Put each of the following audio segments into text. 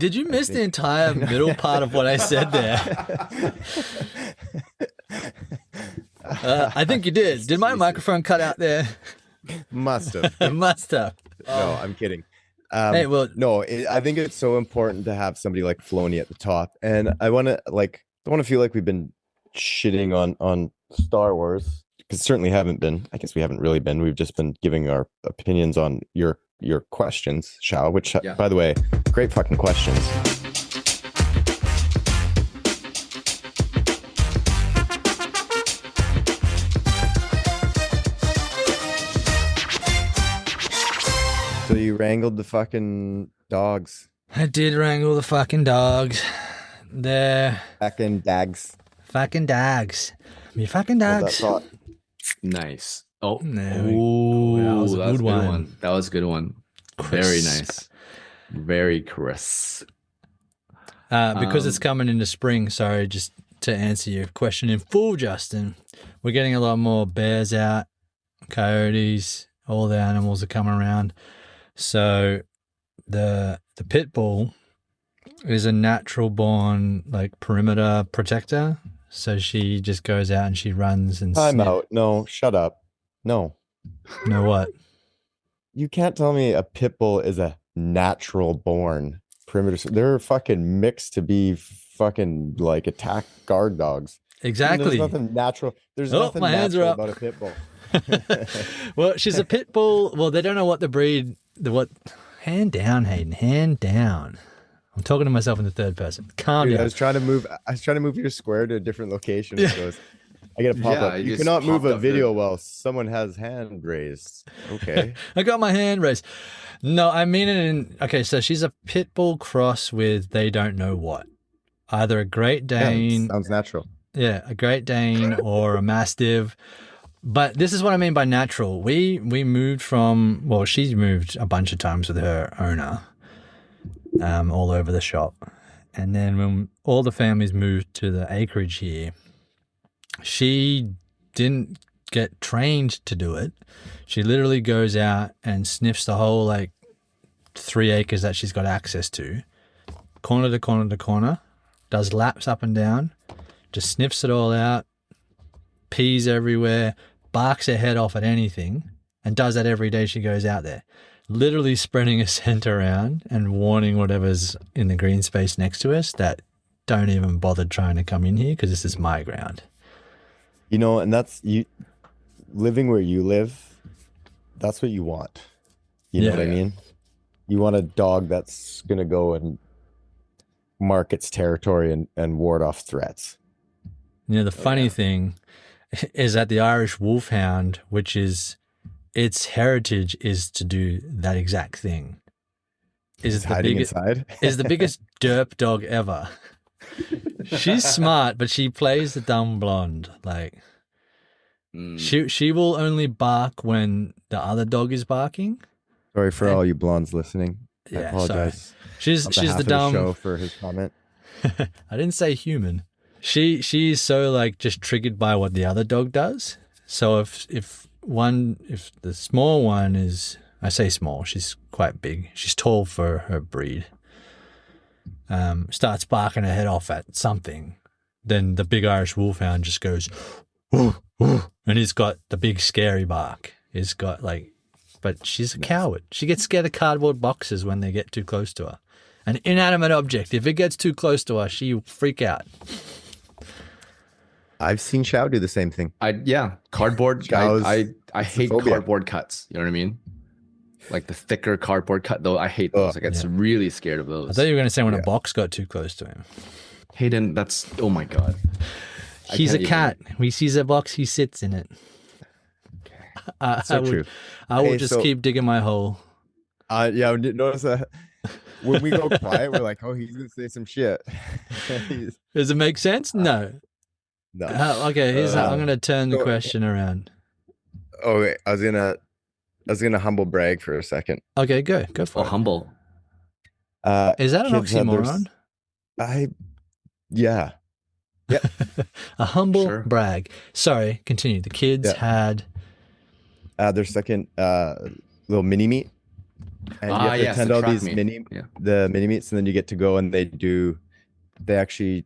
Did you miss the entire middle part of what I said there? I think you did. Did my microphone cut out there? Must have. It must have. No, I'm kidding. Hey, well, no, I think it's so important to have somebody like Filoni at the top, and I want to feel like we've been shitting on Star Wars, because certainly haven't been. I guess we haven't really been. We've just been giving our opinions on your questions, Shao, which, by the way, great fucking questions. So you wrangled the fucking dogs. I did wrangle the fucking dogs. They're fucking dags. Fucking dags. Me fucking dags. Nice. Oh, that was a good one. That was a good one. Crisp. Very nice. Very crisp. Because it's coming into spring, sorry, just to answer your question in full, Justin, we're getting a lot more bears out, coyotes, all the animals are coming around. So the pit bull is a natural born like perimeter protector. So she just goes out and she runs and I'm out. No, shut up. No. No what? You can't tell me a pit bull is a natural born perimeter. They're fucking mixed to be fucking like attack guard dogs. Exactly. There's nothing natural. There's nothing natural about a pit bull. Well, she's a pit bull. Well, they don't know what the breed. Hand down, Hayden. Hand down. I'm talking to myself in the third person. Calm down. I was trying to move your square to a different location. So I get a pop up. You cannot move a video while someone has hand raised. Okay. I got my hand raised. No, I mean it in. Okay, so she's a pit bull cross with they don't know what. Either a Great Dane. Yeah, sounds natural. Yeah, a Great Dane or a Mastiff. But this is what I mean by natural. We moved from, well, she's moved a bunch of times with her owner all over the shop. And then when all the families moved to the acreage here, she didn't get trained to do it. She literally goes out and sniffs the whole like 3 acres that she's got access to, corner to corner to corner, does laps up and down, just sniffs it all out, pees everywhere, barks her head off at anything, and does that every day she goes out there. Literally spreading a scent around and warning whatever's in the green space next to us that don't even bother trying to come in here because this is my ground. You know, and that's you living where you live, that's what you want. You know what I mean? You want a dog that's going to go and mark its territory and ward off threats. You know, the funny thing is that the Irish Wolfhound, which is its heritage is to do that exact thing. Is the biggest inside? Is the biggest derp dog ever. She's smart, but she plays the dumb blonde. Like she will only bark when the other dog is barking. Sorry for all you blondes listening. I apologize. Sorry. She's the dumb show for his comment. I didn't say human. She's so like just triggered by what the other dog does. So if the small one is, I say small, she's quite big. She's tall for her breed. Starts barking her head off at something, then the big Irish Wolfhound just goes, woof, woof, and he's got the big scary bark. He's got like, but she's a coward. She gets scared of cardboard boxes when they get too close to her. An inanimate object, if it gets too close to her, she'll freak out. I've seen Shao do the same thing. Cardboard. I hate cardboard cuts. You know what I mean? Like the thicker cardboard cut, though. I hate those. I get really scared of those. I thought you were going to say when a box got too close to him. Hayden, that's, oh my God. He's a cat. When he sees a box, he sits in it. True. I will just keep digging my hole. Notice that when we go quiet, we're like, oh, he's going to say some shit. Does it make sense? No. No. Okay, I'm going to turn the question around. Okay, I was gonna humble brag for a second. Okay, go for it. Humble. Is that an oxymoron? Yeah. A humble brag. Sorry, continue. The kids had their second little mini meat. and you have to yes, attend the all track these meet. the mini meets, and then you get to go and they actually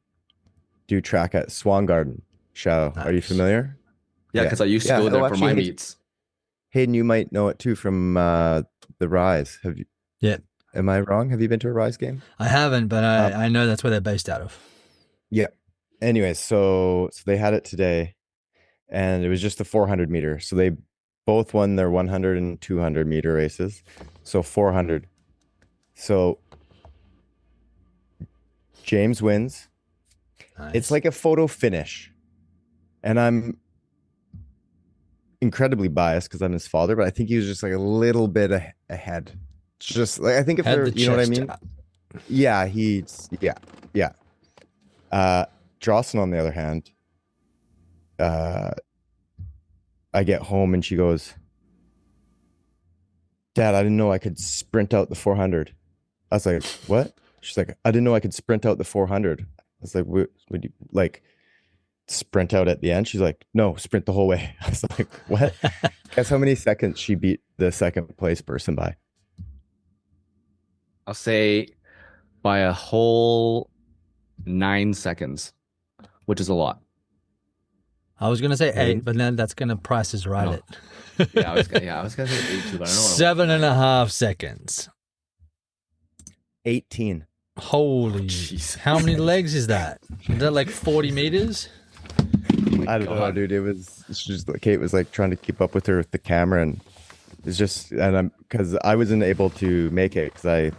do track at Swan Garden. Show. Are you Nice. familiar? Yeah, because I used to go there for my meets. Hayden, you might know it too from the Rise. Have you? Yeah. Am I wrong? Have you been to a Rise game? I haven't, but I know that's where they're based out of. Yeah. Anyways, so they had it today, and it was just the 400 meter. So they both won their 100 and 200 meter races. So 400. So James wins. Nice. It's like a photo finish. And I'm incredibly biased because I'm his father, but I think he was just like a little bit ahead. Just like, I think if they're, you know what I mean? Yeah, yeah. Drawson, on the other hand, I get home and she goes, Dad, I didn't know I could sprint out the 400. I was like, what? She's like, I didn't know I could sprint out the 400. I was like, would you like sprint out at the end? She's like, no, sprint the whole way. I was like, what? Guess how many seconds she beat the second place person by? I'll say by a whole 9 seconds, which is a lot. I was gonna say 8, but then that's gonna Price is Right it. Yeah, I was gonna say 8 too, but I don't know. 7.5 seconds. 18. Holy! Jesus. How many legs is that? Is that like 40 meters? I don't know, dude. It's just like Kate was like trying to keep up with her with the camera, and it's just, and I'm because I wasn't able to make it because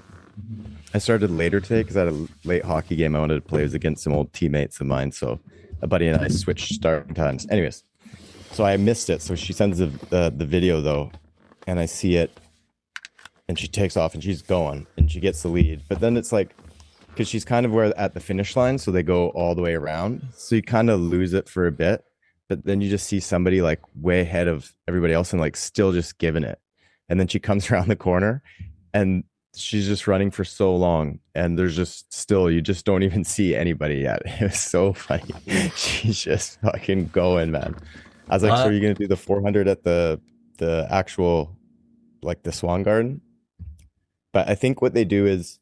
I started later today because I had a late hockey game I wanted to play. It was against some old teammates of mine, so a buddy and I switched starting times. Anyways, so I missed it. So she sends the video though, and I see it, and she takes off and she's going and she gets the lead. But then it's like, because she's kind of where at the finish line, so they go all the way around. So you kind of lose it for a bit, but then you just see somebody like way ahead of everybody else and like still just giving it. And then she comes around the corner and she's just running for so long, and there's just still, you just don't even see anybody yet. It was so funny. She's just fucking going, man. I was like, so are you gonna do the 400 at the actual, like the Swan Garden? But I think what they do is,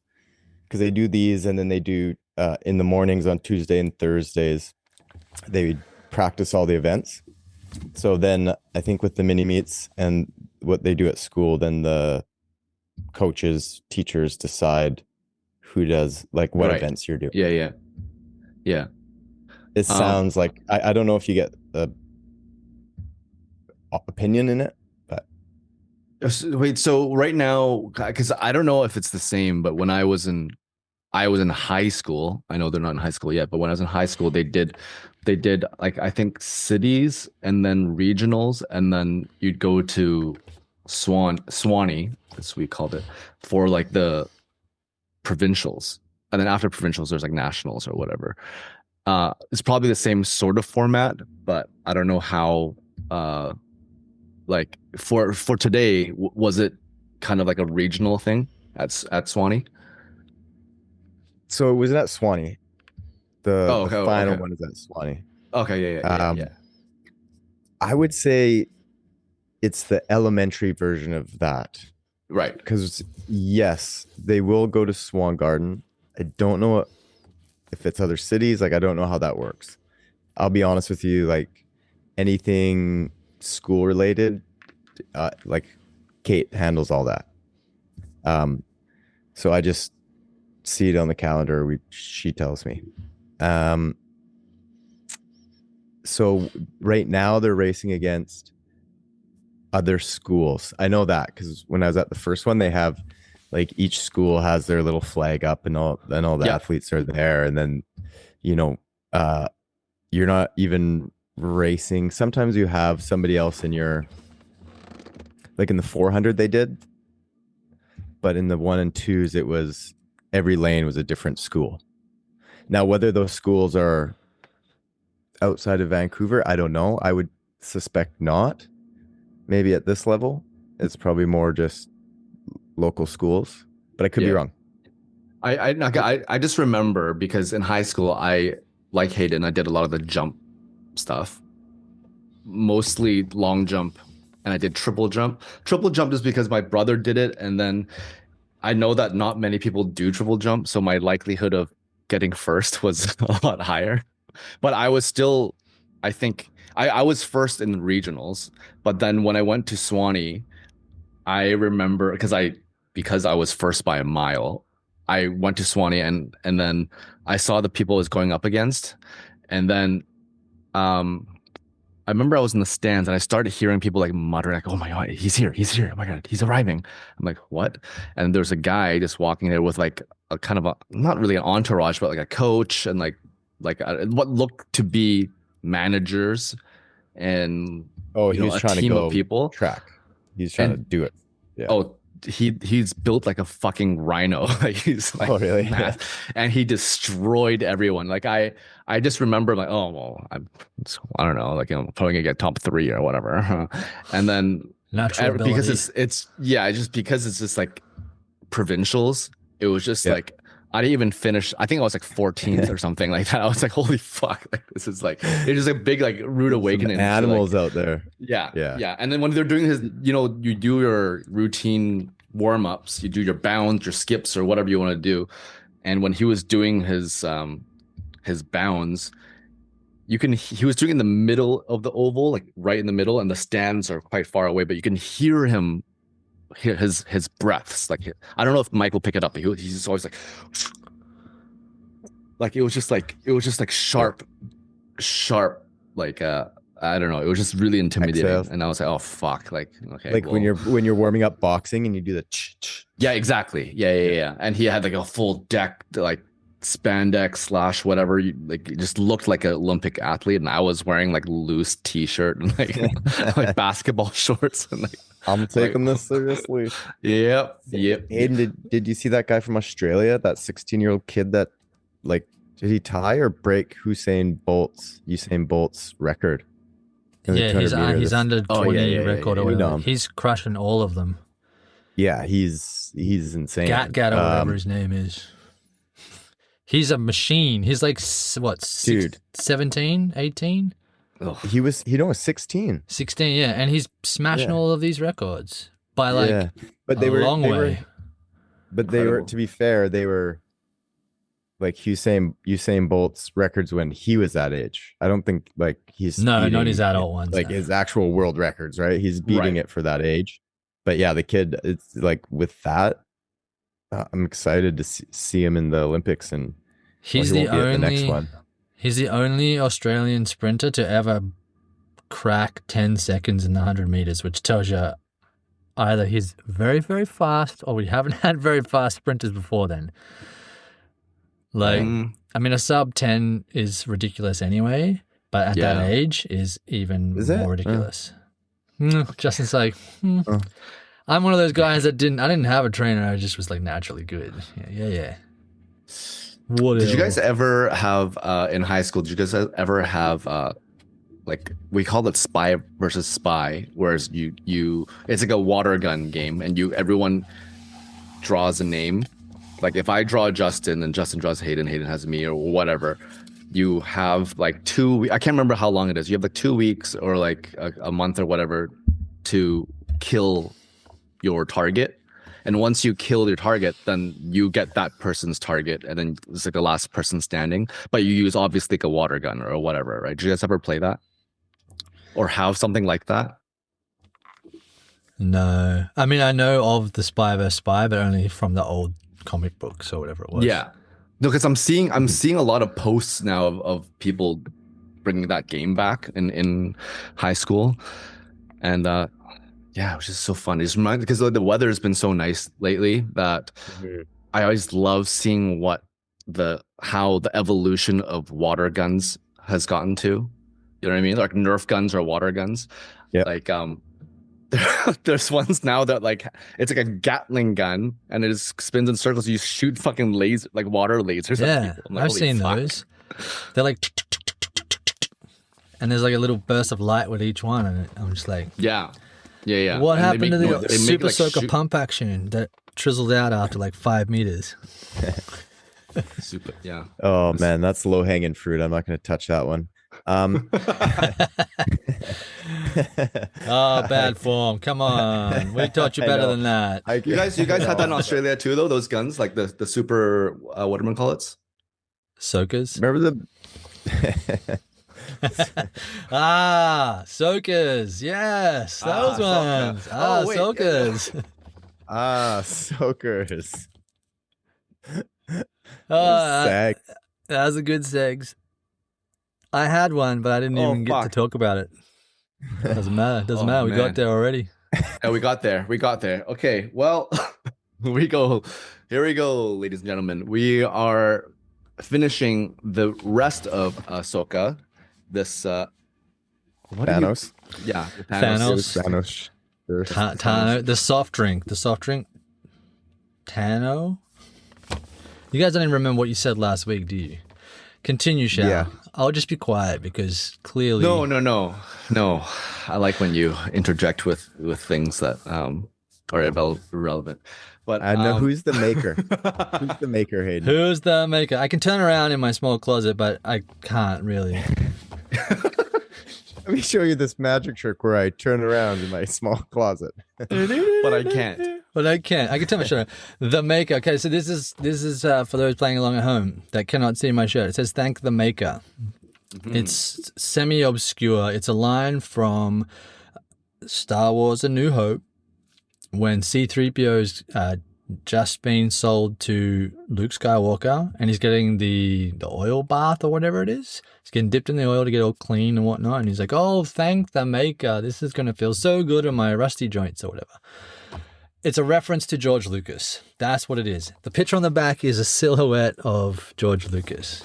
because they do these and then they do in the mornings on Tuesday and Thursdays, they practice all the events. So then I think with the mini meets and what they do at school, then the coaches, teachers decide who does like what events you're doing. Yeah. It sounds like I don't know if you get the opinion in it, but wait. So right now, because I don't know if it's the same, but when I was in high school, I know they're not in high school yet, but when I was in high school, they did like, I think cities and then regionals, and then you'd go to Swanee, as we called it, for like the provincials, and then after provincials there's like nationals or whatever. It's probably the same sort of format, but I don't know how like for today, was it kind of like a regional thing at Swanee? So it was at Swanee. The final one is at Swanee. Okay, yeah. I would say it's the elementary version of that. Right. Because yes, they will go to Swan Garden. I don't know if it's other cities. Like, I don't know how that works. I'll be honest with you. Like, anything school related, like Kate handles all that. So I just see it on the calendar. She tells me. So right now they're racing against other schools. I know that because when I was at the first one, they have like each school has their little flag up, and all the athletes are there. And then, you're not even racing. Sometimes you have somebody else in your, like in the 400 they did, but in the 1 and 2s, it was every lane was a different school. Now, whether those schools are outside of Vancouver, I don't know. I would suspect not. Maybe at this level, it's probably more just local schools, but I could be wrong. I just remember because in high school, I, like Hayden, I did a lot of the jump stuff, mostly long jump and I did triple jump. Triple jump just because my brother did it, and then I know that not many people do triple jump, so my likelihood of getting first was a lot higher. But I was still, I think, I was first in the regionals. But then when I went to Swanee, I remember because I was first by a mile, I went to Swanee and then I saw the people I was going up against, and then I remember I was in the stands and I started hearing people like muttering, like, "Oh my God, he's here. Oh my God, he's arriving." I'm like, "What?" And there's a guy just walking there with like a kind of a, not really an entourage, but like a coach and what looked to be managers and He was a trying to team go of people. track. He's trying to do it. Yeah. Oh, he's built like a fucking rhino. Like he's like, Oh, really? mass, and he destroyed everyone. Like I just remember like, oh well, I don't know, like I'm probably gonna get top 3 or whatever. And then Natural because ability. it's just because it's just like provincials. It was just Yeah. like I didn't even finish. I think I was like 14th or something like that. I was like, holy fuck! Like this is like it's just a big like rude awakening. Some animals like, out there. yeah. And then when they're doing you do your routine warm-ups, you do your bounds, your skips, or whatever you want to do. And when he was doing his bounds, he was doing it in the middle of the oval, like right in the middle, and the stands are quite far away, but you can hear his breaths. Like I don't know if Mike will pick it up, but he's always like it was just like sharp, like I don't know. It was just really intimidating, Exhale. and I was like, "Oh fuck!" Like, okay, Like when you're warming up boxing and you do the yeah, exactly, yeah. And he had like a full deck, like spandex / whatever. It just looked like an Olympic athlete, and I was wearing like loose t-shirt and like like basketball shorts and like. I'm taking this seriously. Yep. Hayden, did you see that guy from Australia? That 16-year-old kid that like did he tie or break Usain Bolt's record? In the Yeah, 200 meter? he's under 20 record or whatever. dumb. He's crushing all of them. Yeah, he's insane. Gat or whatever his name is. He's a machine. He's like, what, Dude. 17, 18? He was 16. 16, yeah. And he's smashing all of these records by like but they a were long way. But they were, to be fair, they were like Usain Bolt's records when he was that age. I don't think like he's not beating, his adult ones. like no. his actual world records, right? He's beating it for that age. But yeah, the kid, it's like with that, I'm excited to see him in the Olympics, and He's he the won't be at the next only one. he's the only Australian sprinter to ever crack 10 seconds in the 100 meters, which tells you either he's very, very fast or we haven't had very fast sprinters before then. Like, I mean, a sub 10 is ridiculous anyway, but at that age is even more ridiculous. Justin's like, I'm one of those guys that I didn't have a trainer. I just was like naturally good. Yeah. Whatever. Did you guys ever have in high school? Did you guys ever have like we call it spy versus spy, whereas you it's like a water gun game, and everyone draws a name. Like if I draw Justin and Justin draws Hayden has me or whatever, you have like I can't remember how long it is. You have like 2 weeks or like a month or whatever to kill your target. And once you kill your target, then you get that person's target, and then it's like the last person standing. But you use obviously like a water gun or whatever, right? Did you guys ever play that? Or have something like that? No. I mean, I know of the Spy vs. Spy, but only from the old comic books or whatever it was. Yeah. No, because I'm seeing a lot of posts now of people bringing that game back in high school. And yeah, it was just so fun. It's reminded because the weather has been so nice lately that I always love seeing how the evolution of water guns has gotten to. You know what I mean? Like Nerf guns or water guns. Yeah. Like there's ones now that like it's like a Gatling gun and it just spins in circles. You shoot fucking water lasers. Yeah, at people. I'm like, I've holy seen fuck. those. They're like, and there's like a little burst of light with each one, and I'm just like, Yeah. what And happened to they the make, Super like, Soaker pump action that trizzled out after like 5 meters? Super, yeah. Oh man, that's low hanging fruit. I'm not going to touch that one. Um, Oh, bad form. Come on. We taught you I better know. than that. You guys had that in No, Australia too, though. Those guns, like the super, what do we call it? Soakers. remember the Soakers. Yes, those Ahsoka. ones. Oh, wait, yeah, Soakers. soakers. Uh, Sag. that was a good segs. I had one, but I didn't Oh, even get to fuck. talk about it. Doesn't matter. Doesn't Oh, matter. We man. got there already. Yeah, we got there. Okay, well, we go. Here we go, ladies and gentlemen. We are finishing the rest of Ahsoka. This what do you- Thanos. Yeah, the Thanos. Thanos. Tano. The soft drink. Tano. You guys don't even remember what you said last week, do you? Continue, Shao. Yeah. I'll just be quiet because clearly. No. I like when you interject with things that are irrelevant. But I know who's the maker. Who's the maker, Hayden? Who's the maker? I can turn around in my small closet, but I can't really. Let me show you this magic trick where I turn around in my small closet. but I can't. But I can't. I can tell my shirt. The maker. Okay, so this is for those playing along at home that cannot see my shirt. It says "Thank the Maker." Mm-hmm. It's semi-obscure. It's a line from Star Wars: A New Hope when C-3PO's just been sold to Luke Skywalker, and he's getting the oil bath or whatever it is. He's getting dipped in the oil to get all clean and whatnot, and he's like, "Oh, thank the Maker. This is gonna feel so good on my rusty joints or whatever." It's a reference to George Lucas. That's what it is. The picture on the back is a silhouette of George Lucas.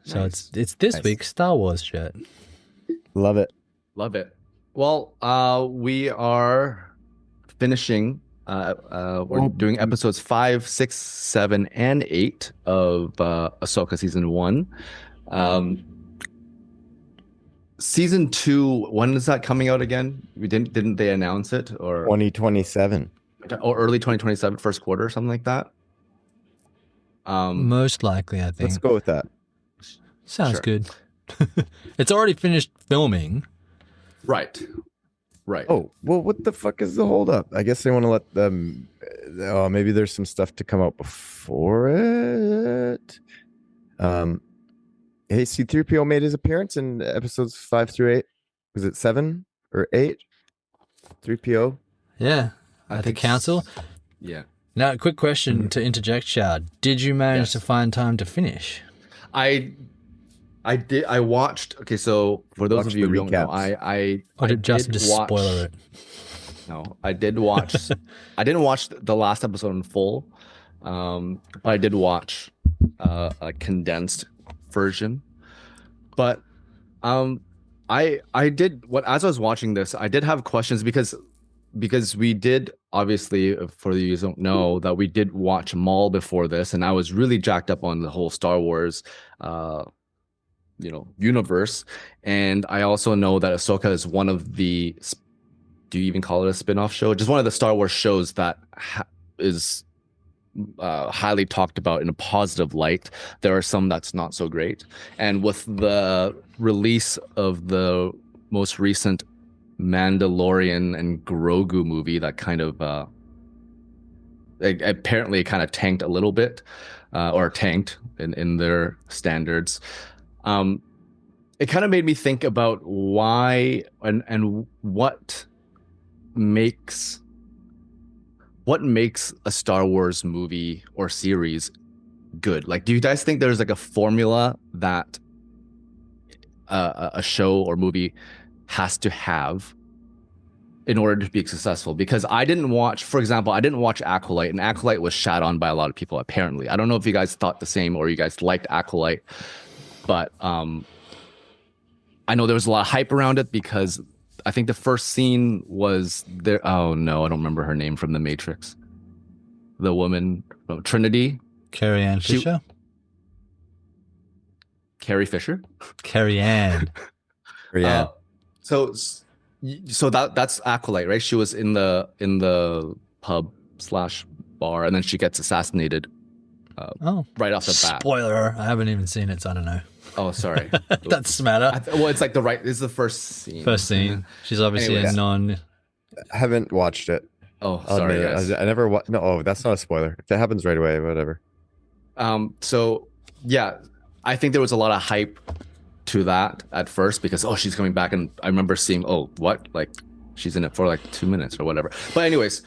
So Nice. it's this Nice. week's Star Wars shirt. Love it. Love it. Well, we are finishing. We're doing episodes 5, 6, 7, and 8 of Ahsoka season 1. Season 2. When is that coming out again? Didn't they announce it or 2027. early 2027, first quarter or something like that? Most likely, I think. Let's go with that. Sounds Sure. good. It's already finished filming. Right. Oh, well, what the fuck is the holdup? I guess they want to let them. Oh, maybe there's some stuff to come out before it. Hey, C-3PO made his appearance in episodes 5 through 8. Was it 7 or 8? 3PO. Yeah. I At the think council. Yeah. Now, quick question to interject, Shard. Did you manage Yes. to find time to finish? I did. I watched. Okay, so for those Watch of you the who don't know, recaps. Or did Justin just watch, spoiler it? No, I did watch. I didn't watch the last episode in full, but I did watch a condensed version. But I did as I was watching this, I did have questions because we did, obviously, for you who don't know, that we did watch Maul before this, and I was really jacked up on the whole Star Wars universe. And I also know that Ahsoka is one of the, do you even call it a spin-off show? Just one of the Star Wars shows that is highly talked about in a positive light. There are some that's not so great. And with the release of the most recent Mandalorian and Grogu movie, that kind of apparently it kind of tanked a little bit, or tanked in their standards. It kind of made me think about why and what makes a Star Wars movie or series good. Like, do you guys think there's like a formula that a show or movie has to have in order to be successful? Because I didn't watch, for example, Acolyte, and Acolyte was shat on by a lot of people, apparently. I don't know if you guys thought the same or you guys liked Acolyte, but I know there was a lot of hype around it because I think the first scene was there. Oh no, I don't remember her name from The Matrix. The woman, Trinity. Carrie Ann Fisher? Carrie Fisher. Carrie Ann. Yeah. So that's Acolyte, right? She was in the pub / bar, and then she gets assassinated. Oh, right off the bat. spoiler! I haven't even seen it, so I don't know. Oh, sorry. That's matter. Well, it's like this is the first scene. First scene. She's obviously Anyways. a non. I haven't watched it. Oh, I'll sorry, admit it. guys. I never. No, oh, that's not a spoiler. If it happens right away, whatever. So yeah, I think there was a lot of hype to that at first because she's coming back, and I remember seeing what, like she's in it for like 2 minutes or whatever. But anyways,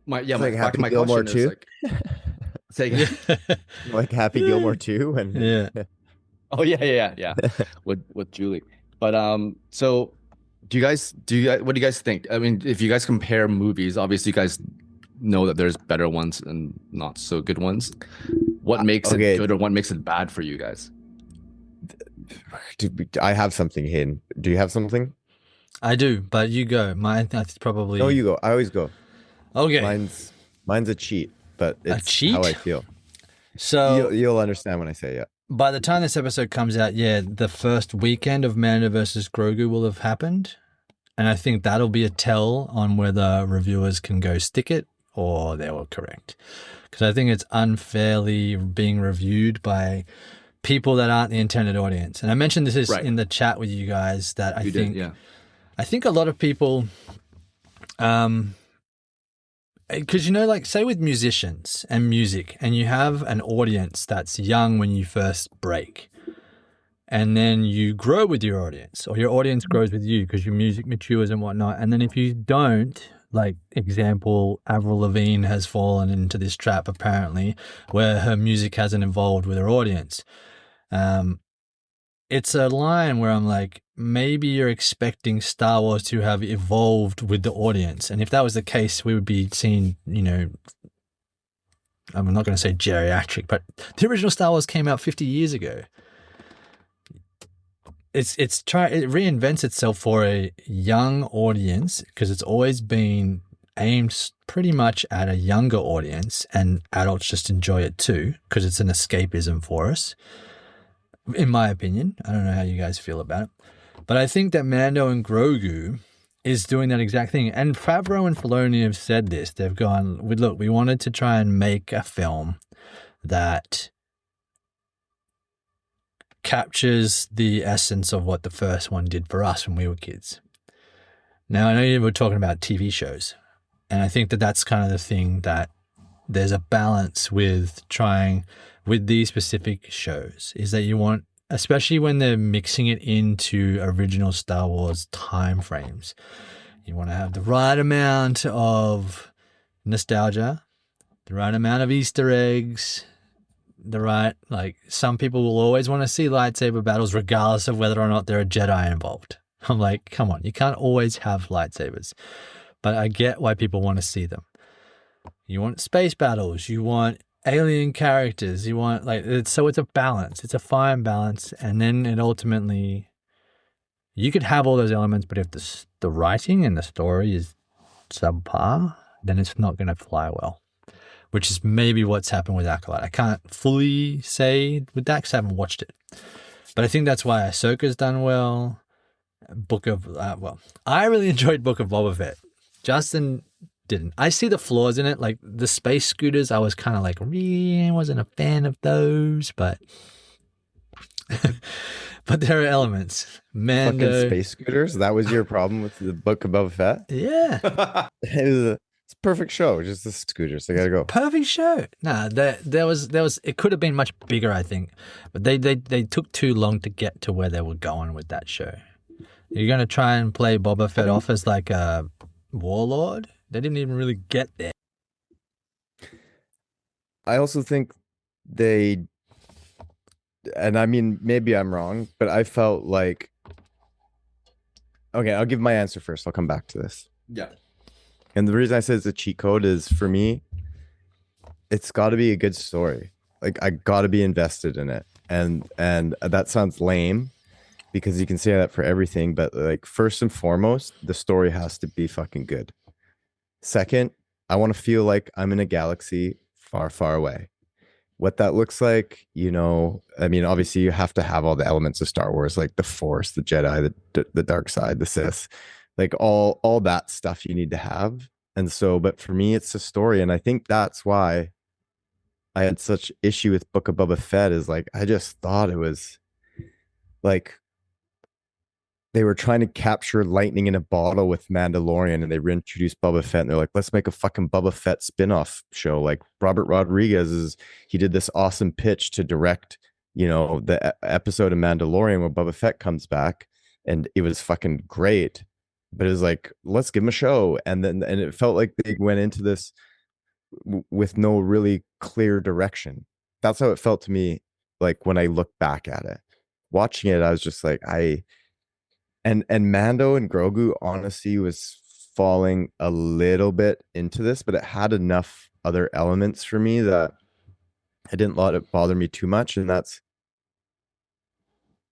Like back to Happy my Gilmore question is 2? like, say again. Like Happy Gilmore 2 and Yeah. Oh yeah, with Julie. But so what do you guys think? I mean, if you guys compare movies, obviously you guys know that there's better ones and not so good ones. What makes it good or what makes it bad for you guys? I have something, Hayden. Do you have something? I do, but you go. Mine, that's probably. No, you go. I always go. Okay. Mine's a cheat, but it's cheat? how I feel. So you'll understand when I say it. By the time this episode comes out, the first weekend of Mando versus Grogu will have happened. And I think that'll be a tell on whether reviewers can go stick it or they were correct. Because I think it's unfairly being reviewed by people that aren't the intended audience. And I mentioned this in the chat with you guys that I think a lot of people, because like say with musicians and music, and you have an audience that's young when you first break, and then you grow with your audience, or your audience grows with you because your music matures and whatnot. And then if you don't, like example, Avril Lavigne has fallen into this trap apparently, where her music hasn't evolved with her audience. It's a line where I'm like, maybe you're expecting Star Wars to have evolved with the audience. And if that was the case, we would be seeing, I'm not going to say geriatric, but the original Star Wars came out 50 years ago. It reinvents itself for a young audience because it's always been aimed pretty much at a younger audience, and adults just enjoy it too because it's an escapism for us. In my opinion, I don't know how you guys feel about it, but I think that Mando and Grogu is doing that exact thing. And Favreau and Filoni have said this. They've gone, look, we wanted to try and make a film that captures the essence of what the first one did for us when we were kids. Now, I know you were talking about TV shows, and I think that that's kind of the thing, that there's a balance with trying with these specific shows, is that you want, especially when they're mixing it into original Star Wars time frames, you want to have the right amount of nostalgia, the right amount of Easter eggs, some people will always want to see lightsaber battles regardless of whether or not there are Jedi involved. I'm like, come on, you can't always have lightsabers, but I get why people want to see them. You want space battles, you want alien characters, you want so it's a balance, it's a fine balance. And then it ultimately, you could have all those elements, but if the writing and the story is subpar, then it's not going to fly well, which is maybe what's happened with Acolyte. I can't fully say with that because I haven't watched it, but I think that's why Ahsoka's done well. I really enjoyed Book of Boba Fett. Justin didn't. I see the flaws in it, like the space scooters. I was kind of like, really wasn't a fan of those, but but there are elements. Mando, fucking space scooters. That was your problem with the Book of Boba Fett? Yeah, it's a perfect show. Just the scooters. They gotta go. Perfect show. Nah, there was. It could have been much bigger, I think, but they took too long to get to where they were going with that show. You're gonna try and play Boba Fett off as like a warlord? They didn't even really get there. I also think and I mean, maybe I'm wrong, but I felt like, okay, I'll give my answer first. I'll come back to this. Yeah. And the reason I said it's a cheat code is, for me, it's got to be a good story. Like, I got to be invested in it. And that sounds lame because you can say that for everything, but like, first and foremost, the story has to be fucking good. Second, I want to feel like I'm in a galaxy far, far away. What that looks like, I mean, obviously you have to have all the elements of Star Wars, like the Force, the Jedi, the dark side, the Sith, like all that stuff you need to have. And so, but for me, it's a story. And I think that's why I had such issue with Book of Boba Fett is like I just thought it was like they were trying to capture lightning in a bottle with Mandalorian, and they reintroduced Boba Fett, and they're like, let's make a fucking Boba Fett spin-off show. Like Robert Rodriguez he did this awesome pitch to direct, the episode of Mandalorian where Boba Fett comes back, and it was fucking great. But it was like, let's give him a show, and it felt like they went into this with no really clear direction. That's how it felt to me. Like when I look back at it, watching it, I was just like, and Mando and Grogu honestly was falling a little bit into this, but it had enough other elements for me that I didn't let it bother me too much. And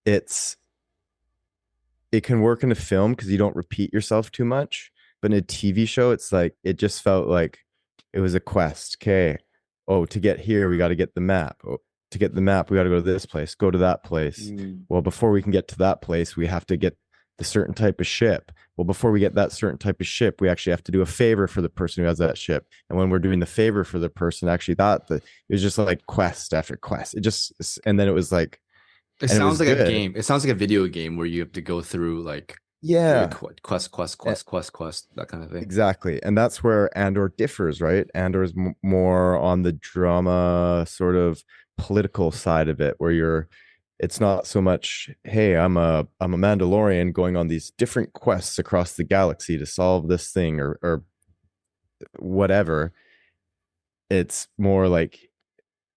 it can work in a film because you don't repeat yourself too much. But in a TV show, it's like it just felt like it was a quest. Okay. Oh, to get here, we got to get the map. Oh, to get the map, we got to go to this place, go to that place. Well, before we can get to that place, we have to get the certain type of ship. Well, before we get that certain type of ship, we actually have to do a favor for the person who has that ship. And when we're doing the favor for the person, actually it was just like quest after quest. And then it was like, it sounds like a game. It sounds like a video game where you have to go through like quest, that kind of thing. Exactly. And that's where Andor differs, right? Andor is more on the drama sort of political side of it, where it's not so much, hey, I'm a Mandalorian going on these different quests across the galaxy to solve this thing or whatever. It's more like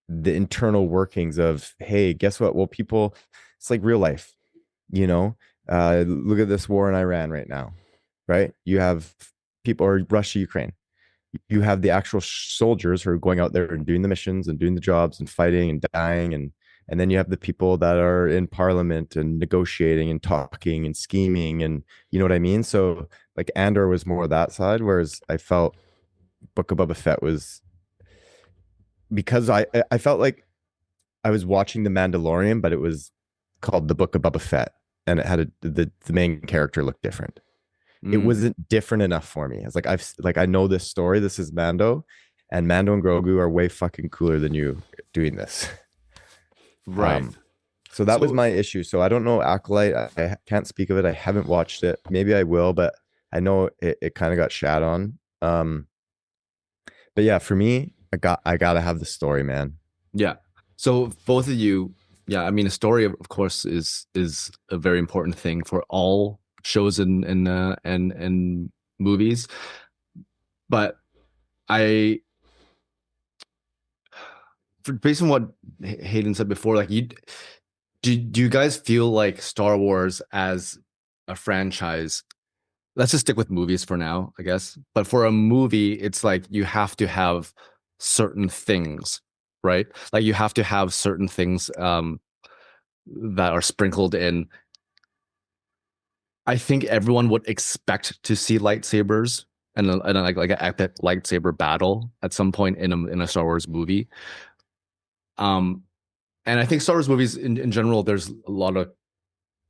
the internal workings of, hey, guess what? Well, it's like real life, look at this war in Iran right now, right? You have people, or Russia, Ukraine. You have the actual soldiers who are going out there and doing the missions and doing the jobs and fighting and dying, and then you have the people that are in parliament and negotiating and talking and scheming, and you know what I mean? So like Andor was more that side, whereas I felt Book of Boba Fett was, because I felt like I was watching The Mandalorian, but it was called The Book of Boba Fett, and it had the main character looked different. It wasn't different enough for me. It's like I know this story. This is Mando, and Mando and Grogu are way fucking cooler than you doing this. Right. So that was my issue. So I don't know Acolyte. I can't speak of it. I haven't watched it. Maybe I will, but I know it kind of got shat on. But yeah, for me, I gotta have the story, man. Yeah. So both of you, yeah, I mean, a story of course is a very important thing for all shows and movies. But based on what Hayden said before, like do you guys feel like Star Wars as a franchise, let's just stick with movies for now, I guess, but for a movie, it's like you have to have certain things, right? Like you have to have certain things that are sprinkled in. I think everyone would expect to see lightsabers and like an epic lightsaber battle at some point in a Star Wars movie. And I think Star Wars movies in general, there's a lot of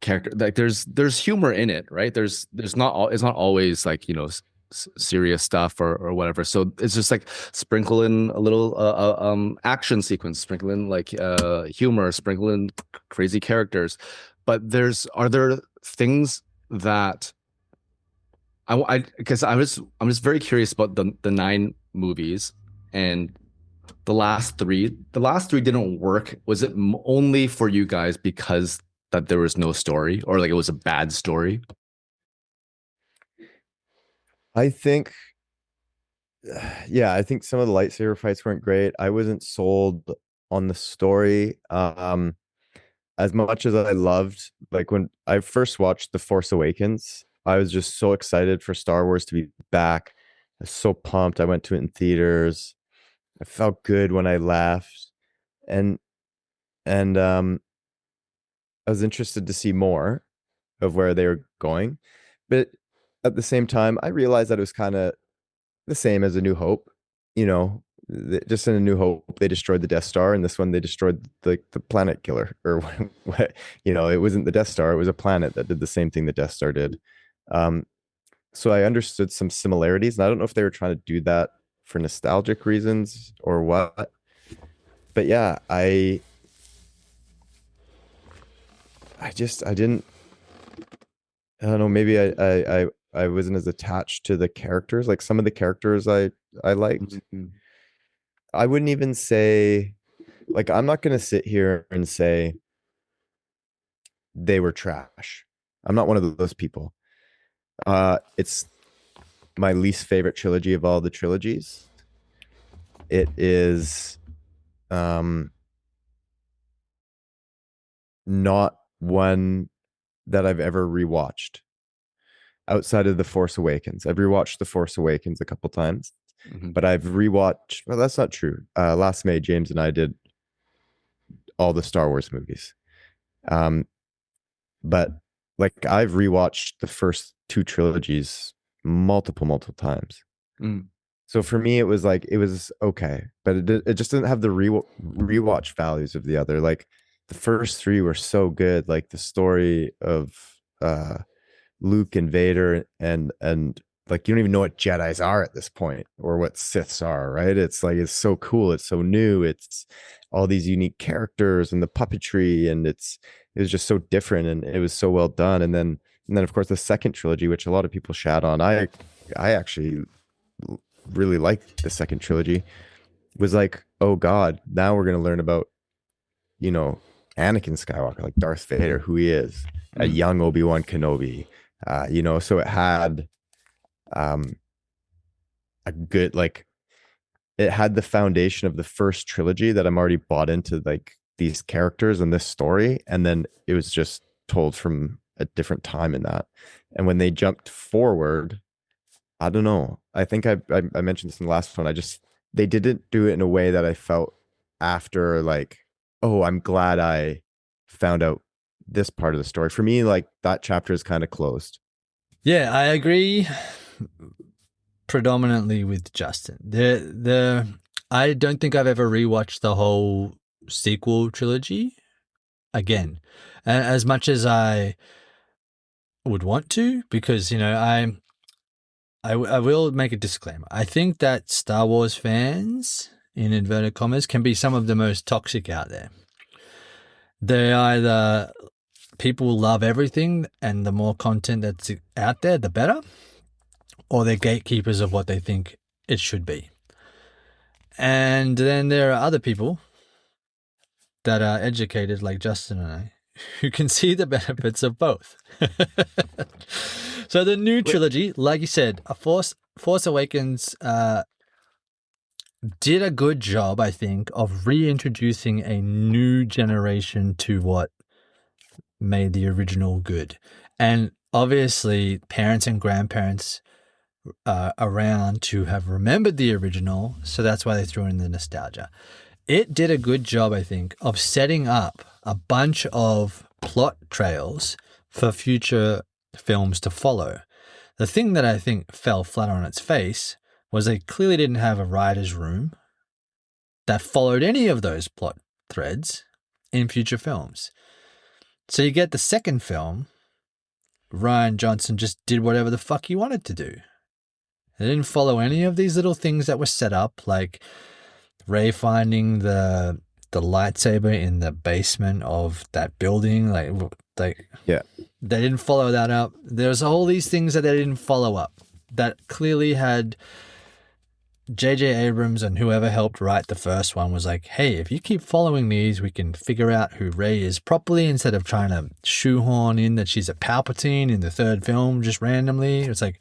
character, like there's humor in it, right? It's not always like, serious stuff or whatever. So it's just like sprinkle in a little action sequence, sprinkle in like humor, sprinkle in crazy characters. But are there things that because I'm just very curious about the 9 movies, and the last three didn't work. Was it only for you guys because that there was no story, or like it was a bad story? I think, yeah, I think some of the lightsaber fights weren't great. I wasn't sold on the story. As much as I loved, like when I first watched The Force Awakens, I was just so excited for Star Wars to be back. I was so pumped. I went to it in theaters. I felt good when I left. And I was interested to see more of where they were going. But at the same time, I realized that it was kind of the same as A New Hope. Just in A New Hope, they destroyed the Death Star, and this one they destroyed the planet killer, or what, it wasn't the Death Star, it was a planet that did the same thing the Death Star did. So I understood some similarities, and I don't know if they were trying to do that for nostalgic reasons or what. but yeah, I didn't, I don't know, maybe I wasn't as attached to the characters. Like some of the characters I liked. Mhm. I wouldn't even say, like, I'm not gonna sit here and say they were trash. I'm not one of those people. It's my least favorite trilogy of all the trilogies. It is not one that I've ever rewatched outside of The Force Awakens. I've rewatched The Force Awakens a couple times, Mhm. but I've rewatched, well, that's not true. Last May, James and I did all the Star Wars movies. But like I've rewatched the first two trilogies multiple times. Mm. So for me, it was like it was okay, but it just didn't have the rewatch values of the other. Like the first three were so good, like the story of Luke and Vader, and like you don't even know what Jedis are at this point or what Siths are, right? It's like it's so cool, it's so new, it's all these unique characters and the puppetry, and it was just so different and it was so well done. And then of course the second trilogy, which a lot of people shat on, I actually really liked the second trilogy, was like, oh God, now we're gonna learn about, you know, Anakin Skywalker, like Darth Vader, who he is, a young Obi-Wan Kenobi. You know, so it had a good, like, it had the foundation of the first trilogy that I'm already bought into, like these characters and this story, and then it was just told from a different time in that. And when they jumped forward, I don't know. I think I mentioned this in the last one. They didn't do it in a way that I felt after, like, oh, I'm glad I found out this part of the story. For me, like that chapter is kind of closed. Yeah, I agree predominantly with Justin. I don't think I've ever rewatched the whole sequel trilogy again, as much as I would want to, because I will make a disclaimer. I think that Star Wars fans, in inverted commas, can be some of the most toxic out there. They either people love everything, and the more content that's out there, the better, or they're gatekeepers of what they think it should be. And then there are other people that are educated like Justin and I, who can see the benefits of both. So the new trilogy, like you said, Force Awakens did a good job, I think, of reintroducing a new generation to what made the original good. And obviously, parents and grandparents around to have remembered the original, so that's why they threw in the nostalgia. It did a good job, I think, of setting up a bunch of plot trails for future films to follow. The thing that I think fell flat on its face was they clearly didn't have a writer's room that followed any of those plot threads in future films. So you get the second film, Rian Johnson just did whatever the fuck he wanted to do. They didn't follow any of these little things that were set up, like Rey finding the lightsaber in the basement of that building. Yeah. They didn't follow that up. There's all these things that they didn't follow up that clearly had J.J. Abrams and whoever helped write the first one was like, hey, if you keep following these, we can figure out who Rey is properly, instead of trying to shoehorn in that she's a Palpatine in the third film just randomly. It's like,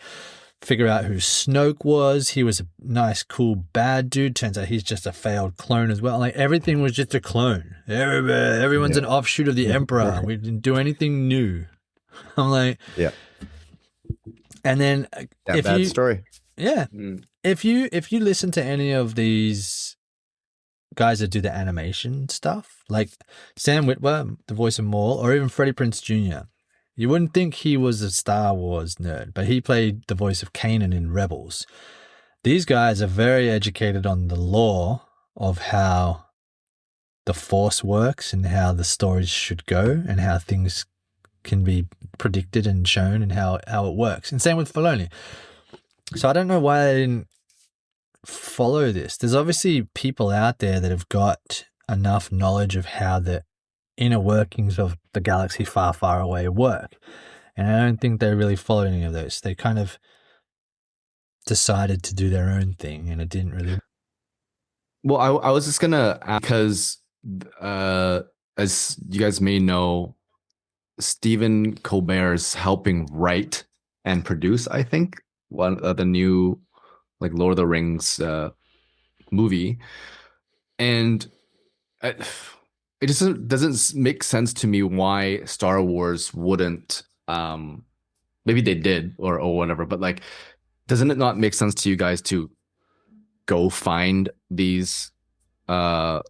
figure out who Snoke was. He was a nice, cool, bad dude. Turns out he's just a failed clone as well. Like, everything was just a clone. Everyone's an offshoot of the Emperor. We didn't do anything new. I'm like, yeah. And then Bad story. Yeah. If you listen to any of these guys that do the animation stuff, like Sam Witwer, the voice of Maul, or even Freddie Prinze Jr., you wouldn't think he was a Star Wars nerd, but he played the voice of Kanan in Rebels. These guys are very educated on the lore of how the Force works and how the stories should go and how things can be predicted and shown and how it works. And same with Filoni. So I don't know why they didn't follow this. There's obviously people out there that have got enough knowledge of how the inner workings of the galaxy far, far away work. And I don't think they really followed any of those. They kind of decided to do their own thing, and it didn't really. Well, I was just gonna ask because, as you guys may know, Stephen Colbert is helping write and produce, I think, one of the new like Lord of the Rings movie, and it just doesn't make sense to me why Star Wars wouldn't. Maybe they did or whatever, but like, doesn't it not make sense to you guys to go find these, diehard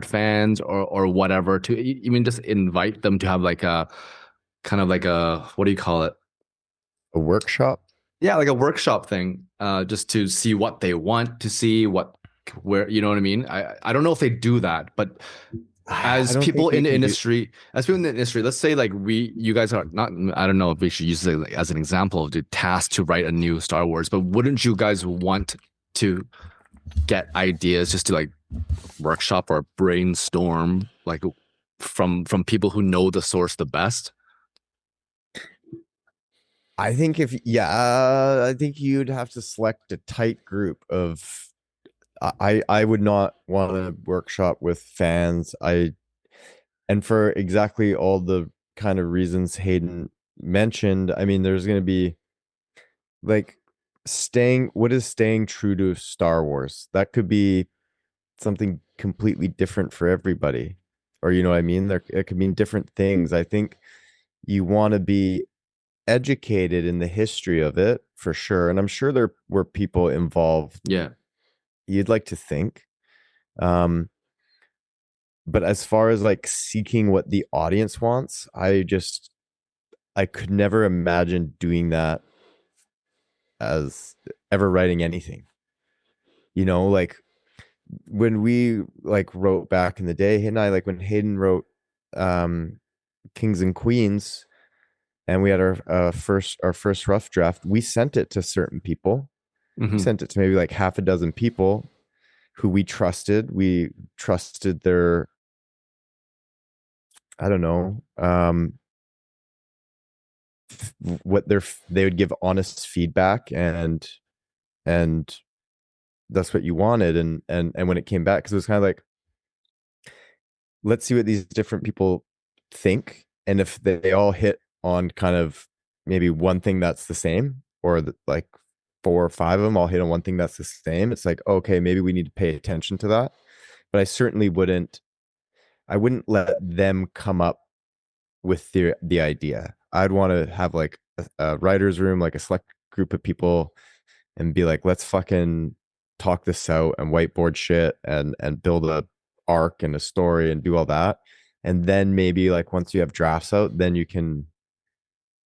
fans or whatever, to even just invite them to have like a kind of like a, what do you call it? A workshop. Yeah, like a workshop thing, just to see what they want to see, where, you know what I mean? I don't know if they do that, but as people in the industry, let's say like you guys are not, I don't know if we should use it like as an example of the task to write a new Star Wars, but wouldn't you guys want to get ideas just to like workshop or brainstorm like from people who know the source the best? I think I think you'd have to select a tight group of. I would not want to workshop with fans. And for exactly all the kind of reasons Hayden mentioned, I mean, there's going to be like what is staying true to Star Wars? That could be something completely different for everybody. Or, you know what I mean? It could mean different things. I think you want to be educated in the history of it for sure. And I'm sure there were people involved. Yeah. You'd like to think. But as far as like seeking what the audience wants, I could never imagine doing that as ever writing anything. You know, like when we like wrote back in the day, Hayden and I, like when Hayden wrote Kings and Queens, and we had our first rough draft, we sent it to certain people. Mm-hmm. We sent it to maybe like half a dozen people who we trusted. We trusted their, I don't know, they would give honest feedback, and that's what you wanted. And when it came back, because it was kind of like, let's see what these different people think, and if they all hit on kind of maybe one thing that's the same, or like 4 or 5 of them all hit on one thing that's the same, it's like, okay, maybe we need to pay attention to that. But I certainly wouldn't let them come up with the idea. I'd want to have like a writer's room, like a select group of people, and be like, let's fucking talk this out and whiteboard shit and build a arc and a story and do all that. And then maybe like once you have drafts out, then you can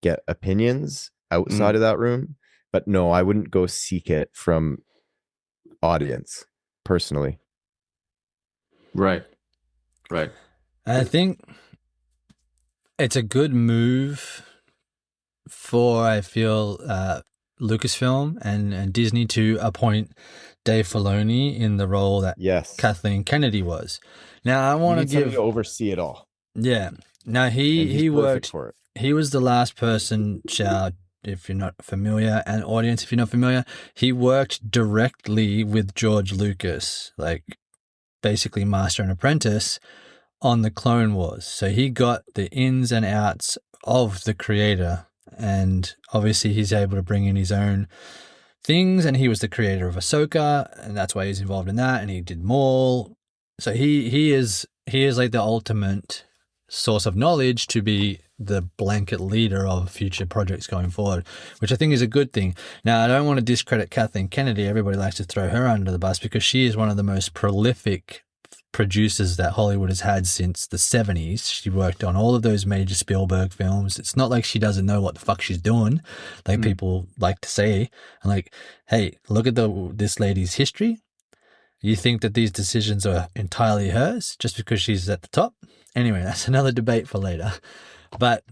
get opinions outside of that room. But no, I wouldn't go seek it from audience personally. Right. I think it's a good move for, I feel, Lucasfilm and Disney to appoint Dave Filoni in the role that Kathleen Kennedy was. Now, I want to oversee it all. Yeah. Now, he worked for it. He was the last person, Chow, if you're not familiar, and audience, if you're not familiar, he worked directly with George Lucas, like basically master and apprentice, on the Clone Wars. So he got the ins and outs of the creator, and obviously he's able to bring in his own things, and he was the creator of Ahsoka, and that's why he's involved in that, and he did Maul. So he is like the ultimate source of knowledge to be the blanket leader of future projects going forward, which I think is a good thing. Now, I don't want to discredit Kathleen Kennedy. Everybody likes to throw her under the bus because she is one of the most prolific producers that Hollywood has had since the 70s. She worked on all of those major Spielberg films. It's not like she doesn't know what the fuck she's doing, like people like to say. And like, hey, look at this lady's history. You think that these decisions are entirely hers just because she's at the top? Anyway, that's another debate for later. But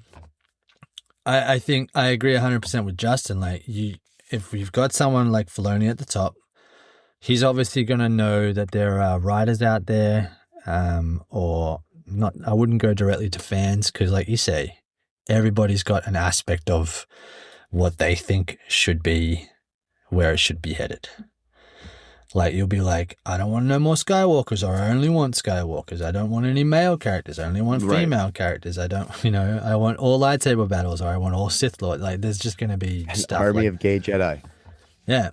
I think I agree 100% with Justin. Like, if we've got someone like Filoni at the top, he's obviously going to know that there are writers out there, or not. I wouldn't go directly to fans because, like you say, everybody's got an aspect of what they think should be where it should be headed. Like, you'll be like, I don't want no more Skywalkers, or I only want Skywalkers. I don't want any male characters. I only want female characters. I don't, I want all lightsaber battles, or I want all Sith Lord. Like, there's just going to be An stuff army like, of gay Jedi. yeah.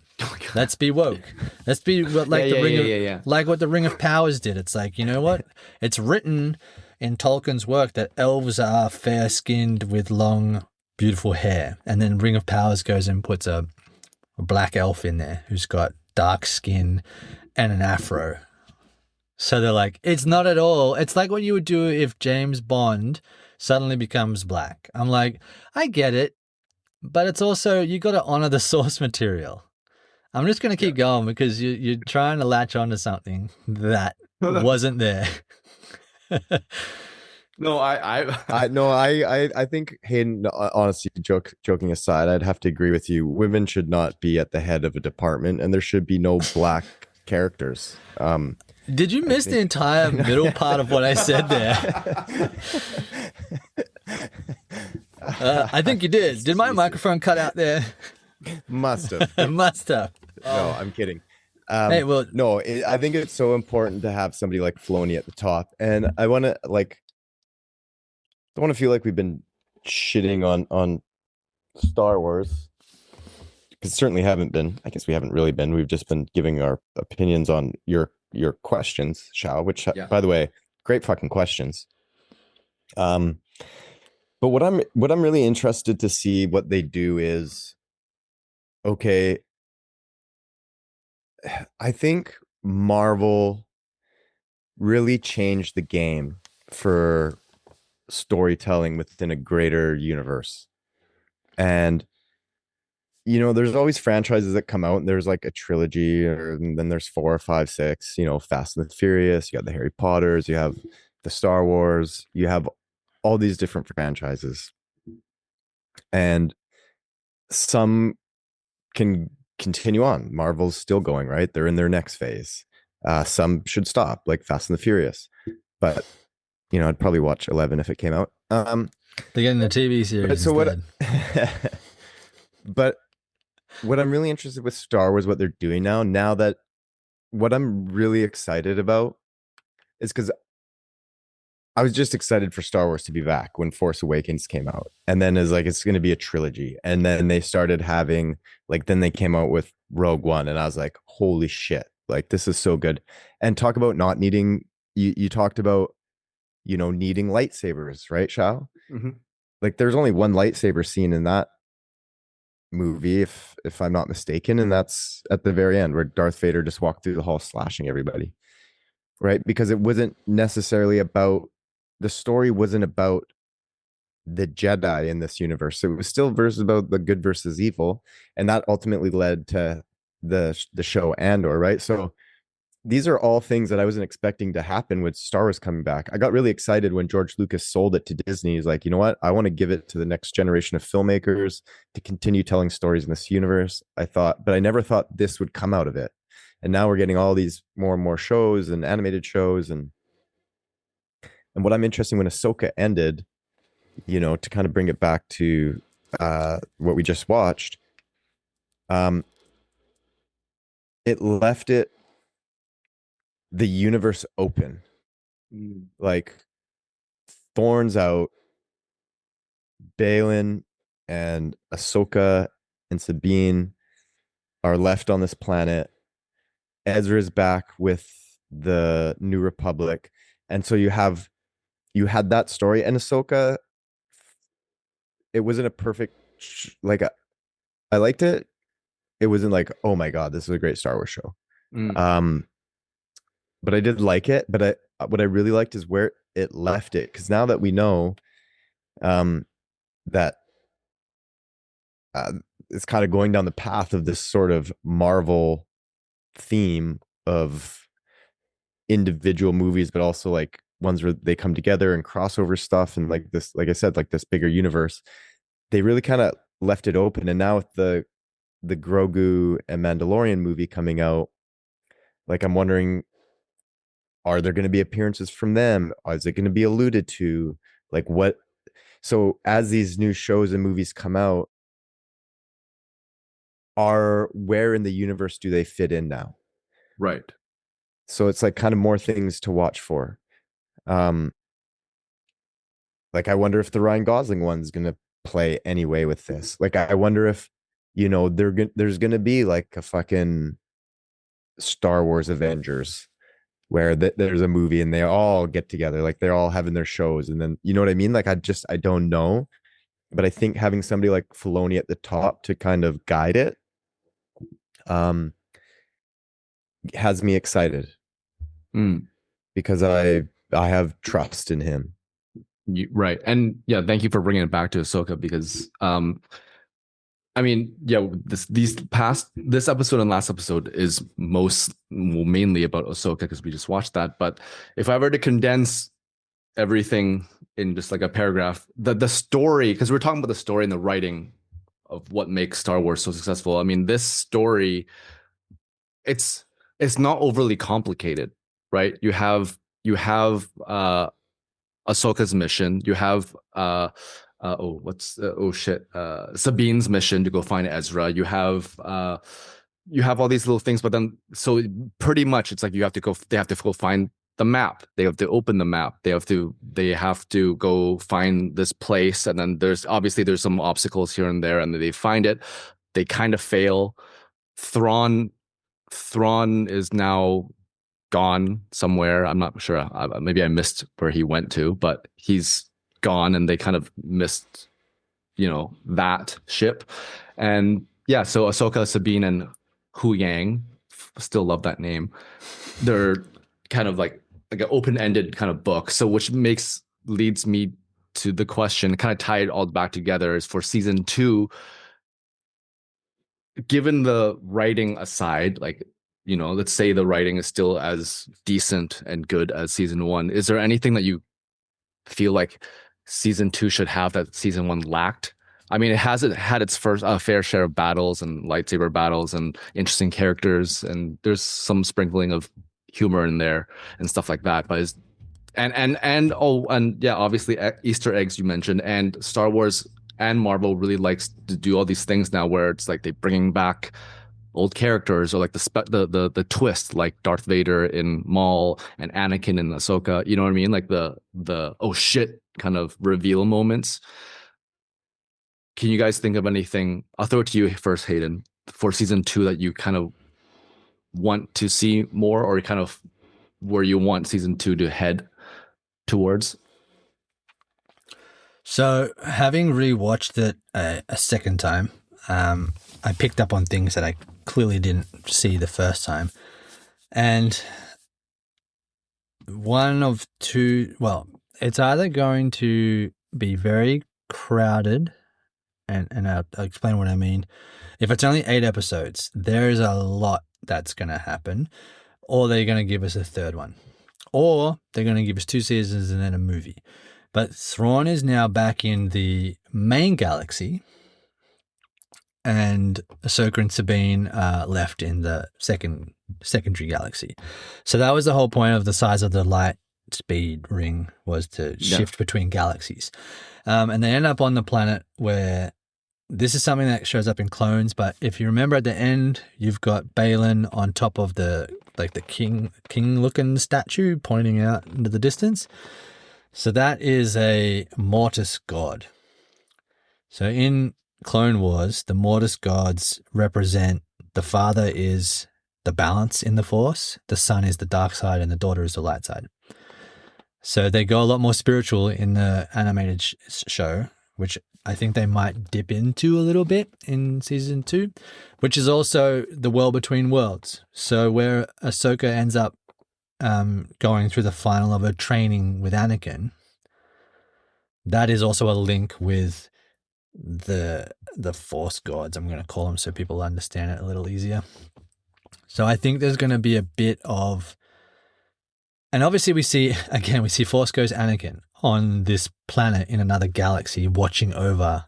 Let's be woke. Let's be like like what the Ring of Powers did. It's like, you know what? It's written in Tolkien's work that elves are fair-skinned with long, beautiful hair. And then Ring of Powers goes and puts a black elf in there who's got dark skin and an afro. So they're like, it's not at all. It's like what you would do if James Bond suddenly becomes black. I'm like, I get it, but it's also, you got to honor the source material. I'm just going to keep going because you're trying to latch onto something that wasn't there. No, I think, Hayden, honestly, joking aside, I'd have to agree with you. Women should not be at the head of a department, and there should be no black characters. Did you miss the entire middle part of what I said there? I think you did. Did my microphone cut out there? Must have. It must have. No, I'm kidding. Hey, well, No, I think it's so important to have somebody like Filoni at the top, and I want to don't want to feel like we've been shitting on Star Wars, because certainly haven't been. I guess we haven't really been. We've just been giving our opinions on your questions, Shao, which by the way, great fucking questions. But what I'm really interested to see what they do is, okay, I think Marvel really changed the game for storytelling within a greater universe. And there's always franchises that come out, and there's like a trilogy, and then there's 4, 5, 6, Fast and the Furious, you got the Harry Potters, you have the Star Wars, you have all these different franchises, and some can continue on. Marvel's still going, right? They're in their next phase. Some should stop, like Fast and the Furious, but I'd probably watch 11 if it came out. They're getting the TV series. So but what I'm really interested with Star Wars, what they're doing now that what I'm really excited about is because I was just excited for Star Wars to be back when Force Awakens came out. And then it's going to be a trilogy. And then they started having, then they came out with Rogue One. And I was like, holy shit, this is so good. And talk about not needing, you talked about, needing lightsabers, right, Shao? Mm-hmm. There's only one lightsaber scene in that movie, if I'm not mistaken. And that's at the very end where Darth Vader just walked through the hall slashing everybody. Right? Because it wasn't necessarily about, the story wasn't about the Jedi in this universe. It was still about the good versus evil, and that ultimately led to the show Andor, right? So these are all things that I wasn't expecting to happen with Star Wars coming back. I got really excited when George Lucas sold it to Disney. He's like, you know what? I want to give it to the next generation of filmmakers to continue telling stories in this universe. But I never thought this would come out of it. And now we're getting all these more and more shows and animated shows, and what I'm interested in when Ahsoka ended, to kind of bring it back to what we just watched, it left the universe open. Thorns out, Balin and Ahsoka and Sabine are left on this planet. Ezra's back with the New Republic, and so you had that story. And Ahsoka, it wasn't a perfect, I liked it. It wasn't like, oh my god, this is a great Star Wars show. But I did like it. But what I really liked is where it left it, because now that we know that it's kind of going down the path of this sort of Marvel theme of individual movies, but also ones where they come together and crossover stuff, and this, like I said, this bigger universe. They really kind of left it open. And now with the Grogu and Mandalorian movie coming out, Like I'm wondering, are there going to be appearances from them? Is it going to be alluded to? Like what? So as these new shows and movies come out, where in the universe do they fit in now? Right. So it's like kind of more things to watch for. Um, like I wonder if the Ryan Gosling one's going to play anyway with this. Like I wonder if, there's going to be like a fucking Star Wars Avengers where there's a movie and they all get together, like they're all having their shows, and then you know what I mean. Like I don't know, but I think having somebody like Filoni at the top to kind of guide it, has me excited because I have trust in him. Right. And yeah, thank you for bringing it back to Ahsoka because I mean, yeah, this episode and last episode is mainly about Ahsoka because we just watched that. But if I were to condense everything in just like a paragraph, the story, because we're talking about the story and the writing of what makes Star Wars so successful. I mean, this story, it's not overly complicated, right? You have Ahsoka's mission. You have Sabine's mission to go find Ezra. You have all these little things, but then so pretty much it's like they have to go find the map. They have to open the map. They have to go find this place, and then there's some obstacles here and there, and they find it. They kind of fail. Thrawn is now gone somewhere. I'm not sure. Maybe I missed where he went to, but he's gone, and they kind of missed, that ship. And yeah, so Ahsoka, Sabine, and Hu Yang, still love that name. They're kind of like an open-ended kind of book. So which leads me to the question, kind of tie it all back together, is for season 2, given the writing aside, like, let's say the writing is still as decent and good as season 1. Is there anything that you feel like season 2 should have that season 1 lacked? I mean, it hasn't had its first fair share of battles and lightsaber battles and interesting characters, and there's some sprinkling of humor in there and stuff like that. But and yeah, obviously Easter eggs you mentioned, and Star Wars and Marvel really likes to do all these things now, where it's like they bringing back old characters, or like the twist, like Darth Vader in Maul and Anakin in Ahsoka. You know what I mean? Like the oh shit kind of reveal moments. Can you guys think of anything? I'll throw it to you first, Hayden, for season 2 that you kind of want to see more, or kind of where you want season 2 to head towards. So, having rewatched it a second time, I picked up on things that I clearly didn't see the first time. And one of two, well, it's either going to be very crowded, and I'll explain what I mean. If it's only 8 episodes, there is a lot that's going to happen, or they're going to give us a third one, or they're going to give us 2 seasons and then a movie. But Thrawn is now back in the main galaxy, and Ahsoka and Sabine left in the secondary galaxy. So that was the whole point of the size of the light speed ring, was to shift between galaxies. And they end up on the planet where this is something that shows up in Clones, but if you remember at the end, you've got Balin on top of the king-looking statue pointing out into the distance. So that is a Mortis god. So in Clone Wars, the Mortis gods represent the father is the balance in the Force, the son is the dark side, and the daughter is the light side. So they go a lot more spiritual in the animated show, which I think they might dip into a little bit in season 2, which is also the world between worlds. So where Ahsoka ends up going through the final of her training with Anakin, that is also a link with the Force gods, I'm going to call them, so people understand it a little easier. So I think there's going to be a bit of, and obviously we see Force Ghost Anakin on this planet in another galaxy watching over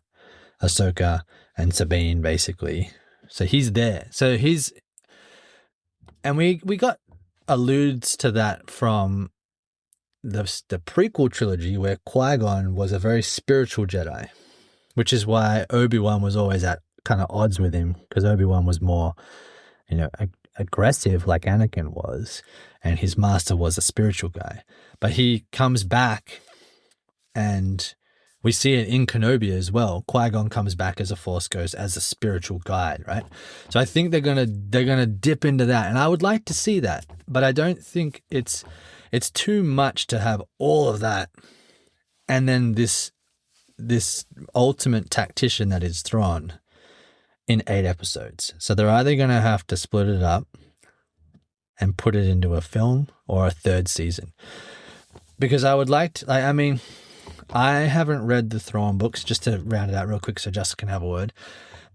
Ahsoka and Sabine, basically. So he's there. So and we got alludes to that from the prequel trilogy, where Qui-Gon was a very spiritual Jedi, which is why Obi-Wan was always at kind of odds with him, because Obi-Wan was more, aggressive like Anakin was, and his master was a spiritual guy. But he comes back, and we see it in Kenobi as well. Qui-Gon comes back as a Force ghost, as a spiritual guide, right? So I think they're gonna dip into that, and I would like to see that, but I don't think it's too much to have all of that, and then this ultimate tactician that is Thrawn in 8 episodes. So they're either going to have to split it up and put it into a film or a 3rd season. Because I would like to, I haven't read the Thrawn books, just to round it out real quick so Justin can have a word.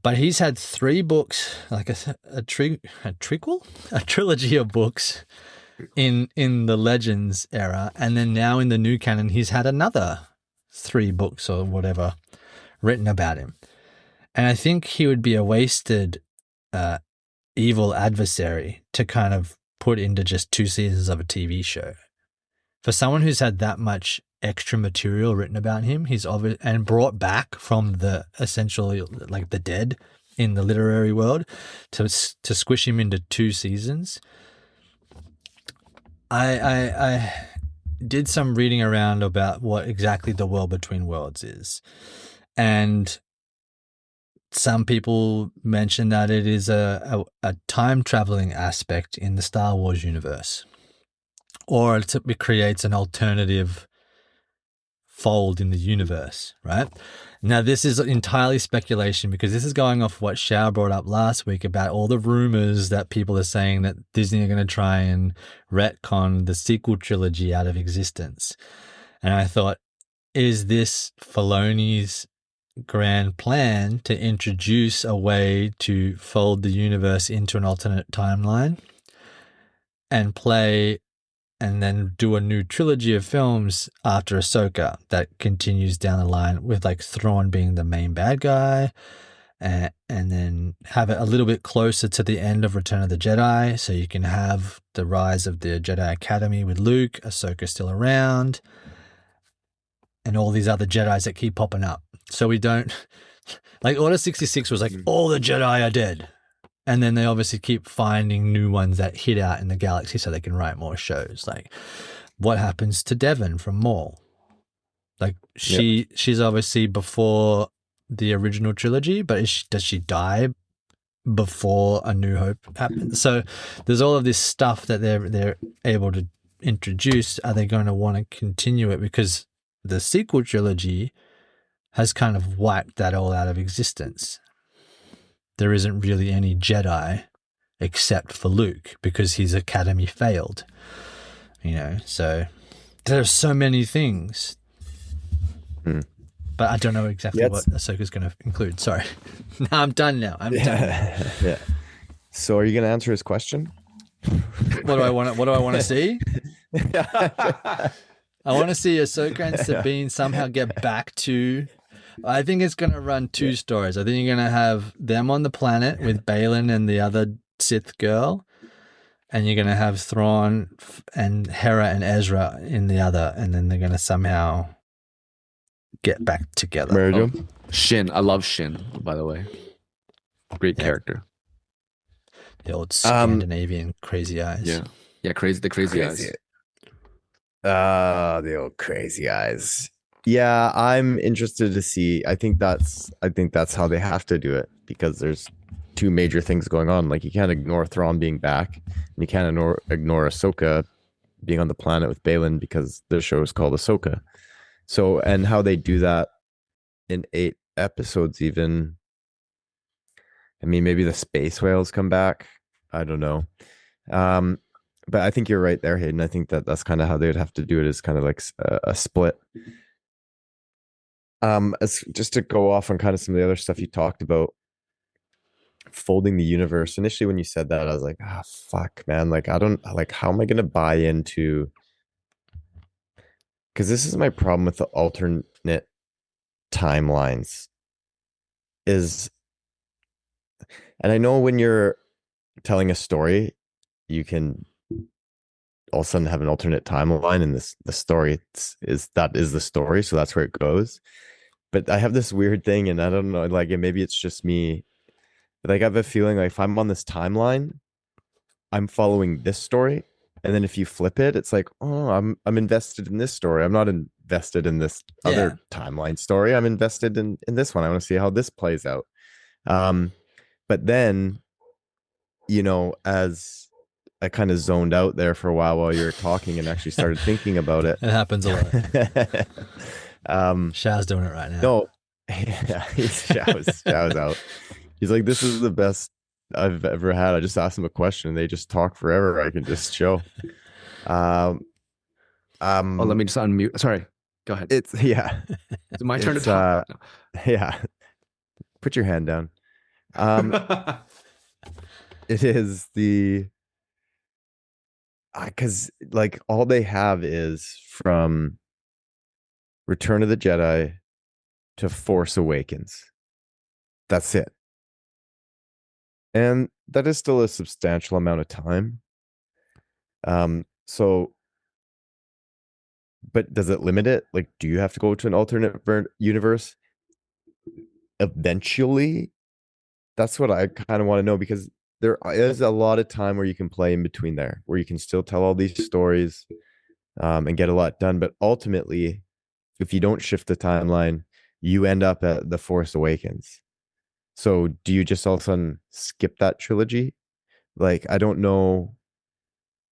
But he's had 3 books, like a trilogy of books in the Legends era. And then now in the new canon, he's had another 3 books or whatever written about him. And I think he would be a wasted evil adversary to kind of put into just 2 seasons of a TV show. For someone who's had that much extra material written about him, he's obvious and brought back from the essentially like the dead in the literary world, to squish him into 2 seasons. I did some reading around about what exactly the World Between Worlds is, and some people mention that it is a time traveling aspect in the Star Wars universe, or it creates an alternative fold in the universe, right? Now, this is entirely speculation, because this is going off what Xiao brought up last week about all the rumors that people are saying that Disney are going to try and retcon the sequel trilogy out of existence. And I thought, is this Filoni's grand plan to introduce a way to fold the universe into an alternate timeline and play and then do a new trilogy of films after Ahsoka that continues down the line with like Thrawn being the main bad guy, and then have it a little bit closer to the end of Return of the Jedi, so you can have the rise of the Jedi Academy with Luke, Ahsoka still around, and all these other Jedis that keep popping up. So we don't, like Order 66 was like, all the Jedi are dead. And then they obviously keep finding new ones that hit out in the galaxy so they can write more shows. Like, what happens to Devon from Maul? Like, she's obviously before the original trilogy, but does she die before A New Hope happens? So there's all of this stuff that they're able to introduce. Are they going to want to continue it? Because the sequel trilogy has kind of wiped that all out of existence. There isn't really any Jedi except for Luke, because his academy failed, so there's so many things. But I don't know exactly what Ahsoka's going to include. Sorry. No, I'm done now. I'm done. Yeah. So are you going to answer his question? What do I want to see? I want to see Ahsoka and Sabine somehow get back to... I think it's going to run 2 stories. I think you're going to have them on the planet with Balin and the other Sith girl, and you're going to have Thrawn and Hera and Ezra in the other, and then they're going to somehow get back together. Shin. I love Shin, by the way. Great character. The old Scandinavian crazy eyes. Yeah, crazy eyes. The old crazy eyes. Yeah, I'm interested to see. I think that's how they have to do it, because there's 2 major things going on. Like, you can't ignore Thrawn being back, and you can't ignore Ahsoka being on the planet with Balin, because the show is called Ahsoka. So, and how they do that in 8 episodes, even. I mean, maybe the space whales come back. I don't know. But I think you're right there, Hayden. I think that's kind of how they would have to do it, is kind of like a split. As just to go off on kind of some of the other stuff you talked about, folding the universe. Initially, when you said that, I was like, fuck, man. Like, I don't, like, how am I going to buy into, because this is my problem with the alternate timelines is, and I know when you're telling a story, you can all of a sudden have an alternate timeline, and the story is the story, so that's where it goes. But I have this weird thing, and I don't know, like, and maybe it's just me, but like I have a feeling like if I'm on this timeline, I'm following this story, and then if you flip it, it's like, oh, I'm invested in this story. I'm not invested in this other timeline story. I'm invested in this one. I want to see how this plays out. But then, as I kind of zoned out there for a while you were talking and actually started thinking about it. It happens a lot. Shao's doing it right now. No, yeah, Shao's out. He's like, this is the best I've ever had. I just asked him a question and they just talk forever. I can just chill. Let me just unmute. Sorry, go ahead. It's It's my turn to talk. Yeah. Put your hand down. It is because like all they have is from Return of the Jedi to Force Awakens. That's it. And that is still a substantial amount of time. So, but does it limit it? Like, do you have to go to an alternate universe eventually? That's what I kind of want to know, because there is a lot of time where you can play in between there, where you can still tell all these stories and get a lot done. But ultimately, if you don't shift the timeline, you end up at The Force Awakens. So do you just all of a sudden skip that trilogy? Like, I don't know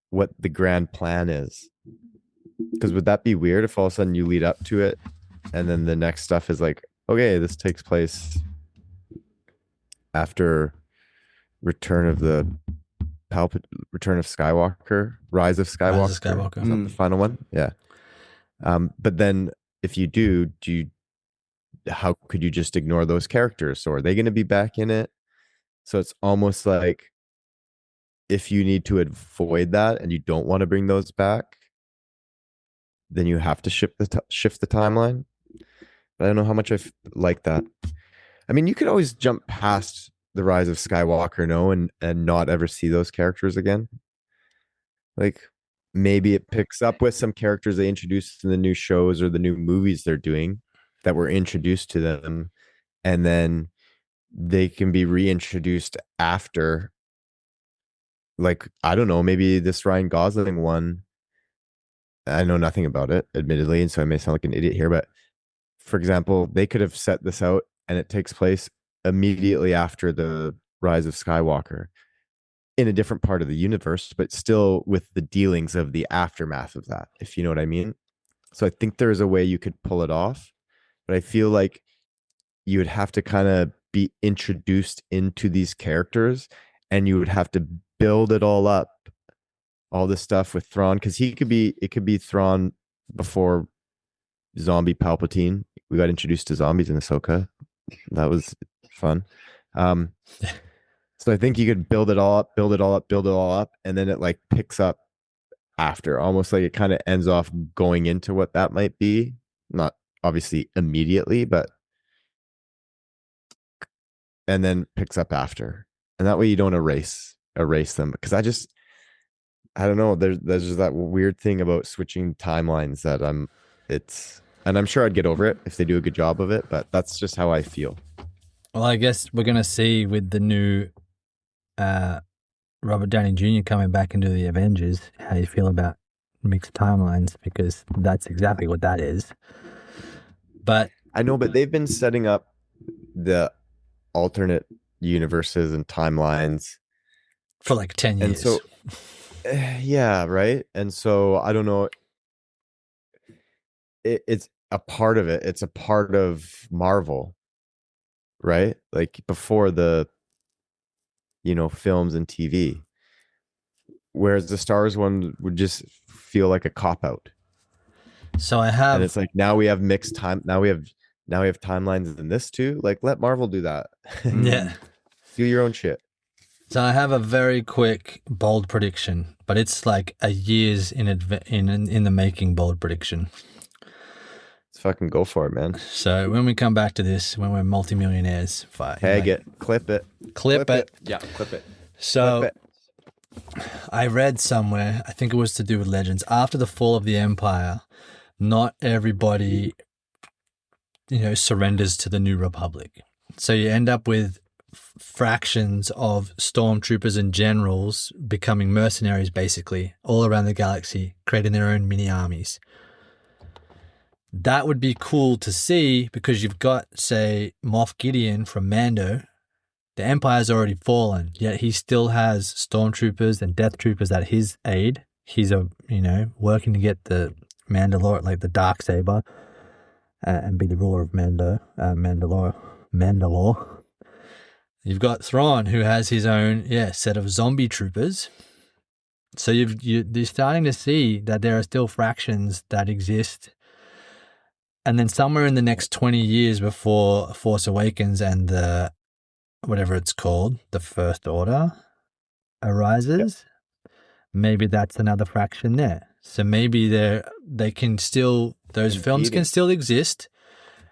what the grand plan is. Because would that be weird if all of a sudden you lead up to it and then the next stuff is like, okay, this takes place after Return of Skywalker, Rise of Skywalker. Is that the final one? Yeah. But then if you do you, how could you just ignore those characters? Or are they going to be back in it? So it's almost like if you need to avoid that and you don't want to bring those back, then you have to shift the timeline. But I don't know how much I like that. I mean, you could always jump past the Rise of Skywalker, and not ever see those characters again. Like, maybe it picks up with some characters they introduced in the new shows or the new movies they're doing that were introduced to them, and then they can be reintroduced after. Like, I don't know, maybe this Ryan Gosling one, I know nothing about it, admittedly, and so I may sound like an idiot here, but for example, they could have set this out and it takes place immediately after the Rise of Skywalker in a different part of the universe, but still with the dealings of the aftermath of that, if you know what I mean. So I think there's a way you could pull it off, but I feel like you would have to kind of be introduced into these characters and you would have to build it all up, all this stuff with Thrawn, because it could be Thrawn before zombie Palpatine. We got introduced to zombies in Ahsoka. That was fun. So I think you could build it all up, and then it like picks up after, almost like it kind of ends off going into what that might be. Not obviously immediately, but and then picks up after. And that way you don't erase them. Because I don't know, there's just that weird thing about switching timelines that and I'm sure I'd get over it if they do a good job of it, but that's just how I feel. Well, I guess we're going to see with the new Robert Downey Jr. coming back into the Avengers, how you feel about mixed timelines, because that's exactly what that is. But I know, but they've been setting up the alternate universes and timelines for like 10 years. And so, yeah, right. And so I don't know. It's a part of it. It's a part of Marvel, right? Like before the, films and TV. Whereas the Star Wars one would just feel like a cop out. So and it's like, now we have mixed time. Now we have timelines in this too. Like, let Marvel do that. Yeah. Do your own shit. So I have a very quick bold prediction, but it's like a years in the making bold prediction. Let's fucking go for it, man. So when we come back to this, when we're multimillionaires, tag it, clip it. Clip it. Yeah, clip it. So clip it. I read somewhere, I think it was to do with Legends, after the fall of the Empire, not everybody, surrenders to the New Republic. So you end up with fractions of stormtroopers and generals becoming mercenaries, basically, all around the galaxy, creating their own mini armies. That would be cool to see because you've got, say, Moff Gideon from Mando. The Empire's already fallen, yet he still has stormtroopers and death troopers at his aid. He's working to get the Mandalore, like the Darksaber, and be the ruler of Mandalore. You've got Thrawn, who has his own set of zombie troopers. So you're starting to see that there are still fractions that exist. And then somewhere in the next 20 years before Force Awakens and the whatever it's called, the First Order arises, maybe that's another fraction there. So maybe they can still, those films can still exist.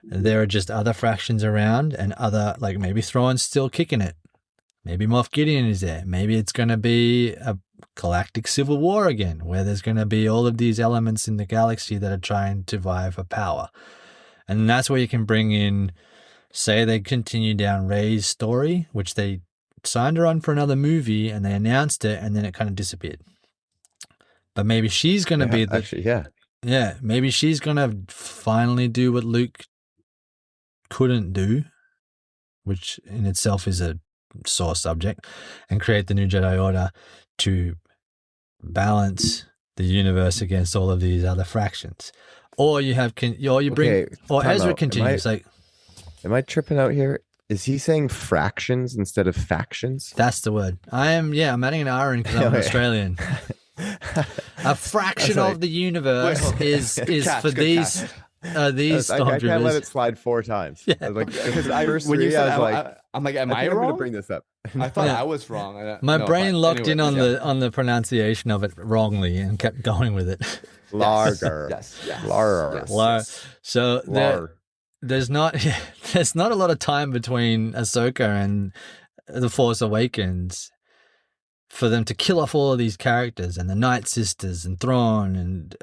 There are just other fractions around and other, like maybe Thrawn's still kicking it. Maybe Moff Gideon is there. Maybe it's going to be a galactic civil war again, where there's going to be all of these elements in the galaxy that are trying to vie for power. And that's where you can bring in, say they continue down Rey's story, which they signed her on for another movie and they announced it and then it kind of disappeared. But maybe she's going to be the... Yeah, maybe she's going to finally do what Luke couldn't do, which in itself is a sore subject, and create the new Jedi Order to balance the universe against all of these other fractions. Or you have, Ezra continues. Am I tripping out here? Is he saying fractions instead of factions? That's the word. I'm adding an R in because I'm Australian. A fraction of the universe is for these stormtroopers. I can't let it slide 4 times. Yeah. I was like, because I'm like, am I wrong? I'm going to bring this up. I thought I was wrong. My brain locked in on the pronunciation of it wrongly and kept going with it. Larger. Yes. So there's not a lot of time between Ahsoka and The Force Awakens for them to kill off all of these characters and the Night Sisters and Thrawn and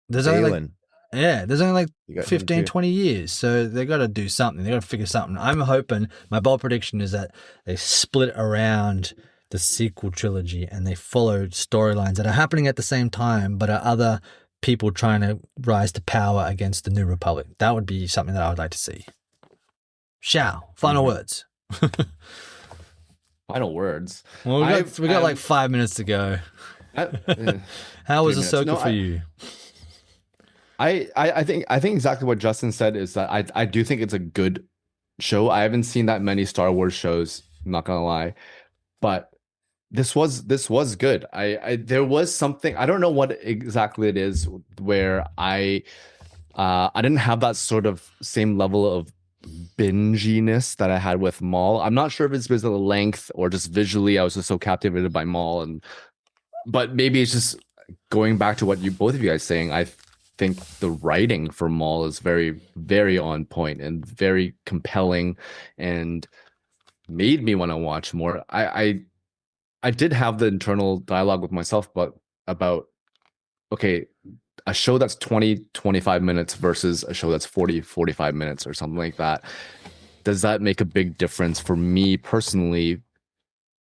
there's only there's only 15, 20 years. So they got to do something. They got to figure something. I'm hoping, my bold prediction is that they split around the sequel trilogy and they follow storylines that are happening at the same time, but are other people trying to rise to power against the New Republic. That would be something that I would like to see. Shao, final words. Final words. Well, we got like 5 minutes to go. How was Ahsoka for you? I think exactly what Justin said is that I do think it's a good show. I haven't seen that many Star Wars shows, I'm not gonna lie, but this was good. There was something, I don't know what exactly it is, where I didn't have that sort of same level of binginess that I had with Maul. I'm not sure if it's because of the length or just visually I was just so captivated by Maul, but maybe it's just going back to what both of you guys saying. I think the writing for Maul is very, very on point and very compelling and made me want to watch more. I did have the internal dialogue with myself, but about, okay, a show that's 20-25 minutes versus a show that's 40-45 minutes or something like that. Does that make a big difference for me personally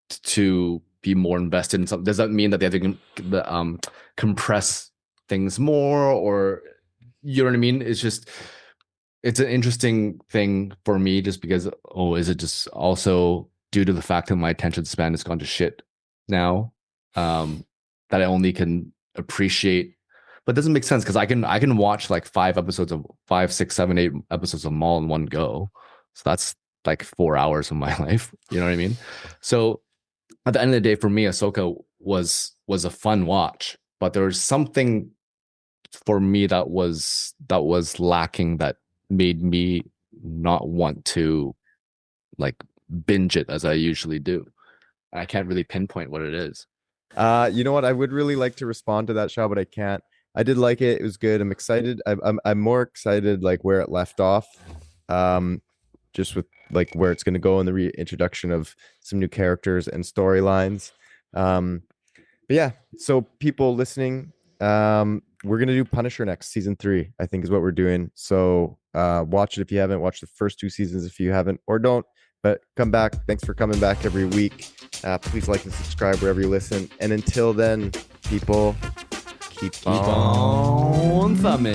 to be more invested in something? Does that mean that they have to compress things more, or you know what I mean? It's an interesting thing for me just because, is it just also due to the fact that my attention span has gone to shit now, that I only can appreciate, but it doesn't make sense because I can watch like 5, 6, 7, 8 episodes of Maul in one go. So that's like 4 hours of my life. You know what I mean? So at the end of the day, for me, Ahsoka was a fun watch, but there was something for me that was lacking that made me not want to like binge it as I usually do. I can't really pinpoint what it is. You know what? I would really like to respond to that, Shaw, but I can't. I did like it. It was good. I'm excited. I'm more excited like where it left off. Just with like where it's going to go in the reintroduction of some new characters and storylines. But yeah, so people listening, we're gonna do Punisher next, season 3, I think is what we're doing. So watch it if you haven't. Watch the first 2 seasons if you haven't, or don't. But come back. Thanks for coming back every week. Please like and subscribe wherever you listen. And until then, people, keep On thumbing.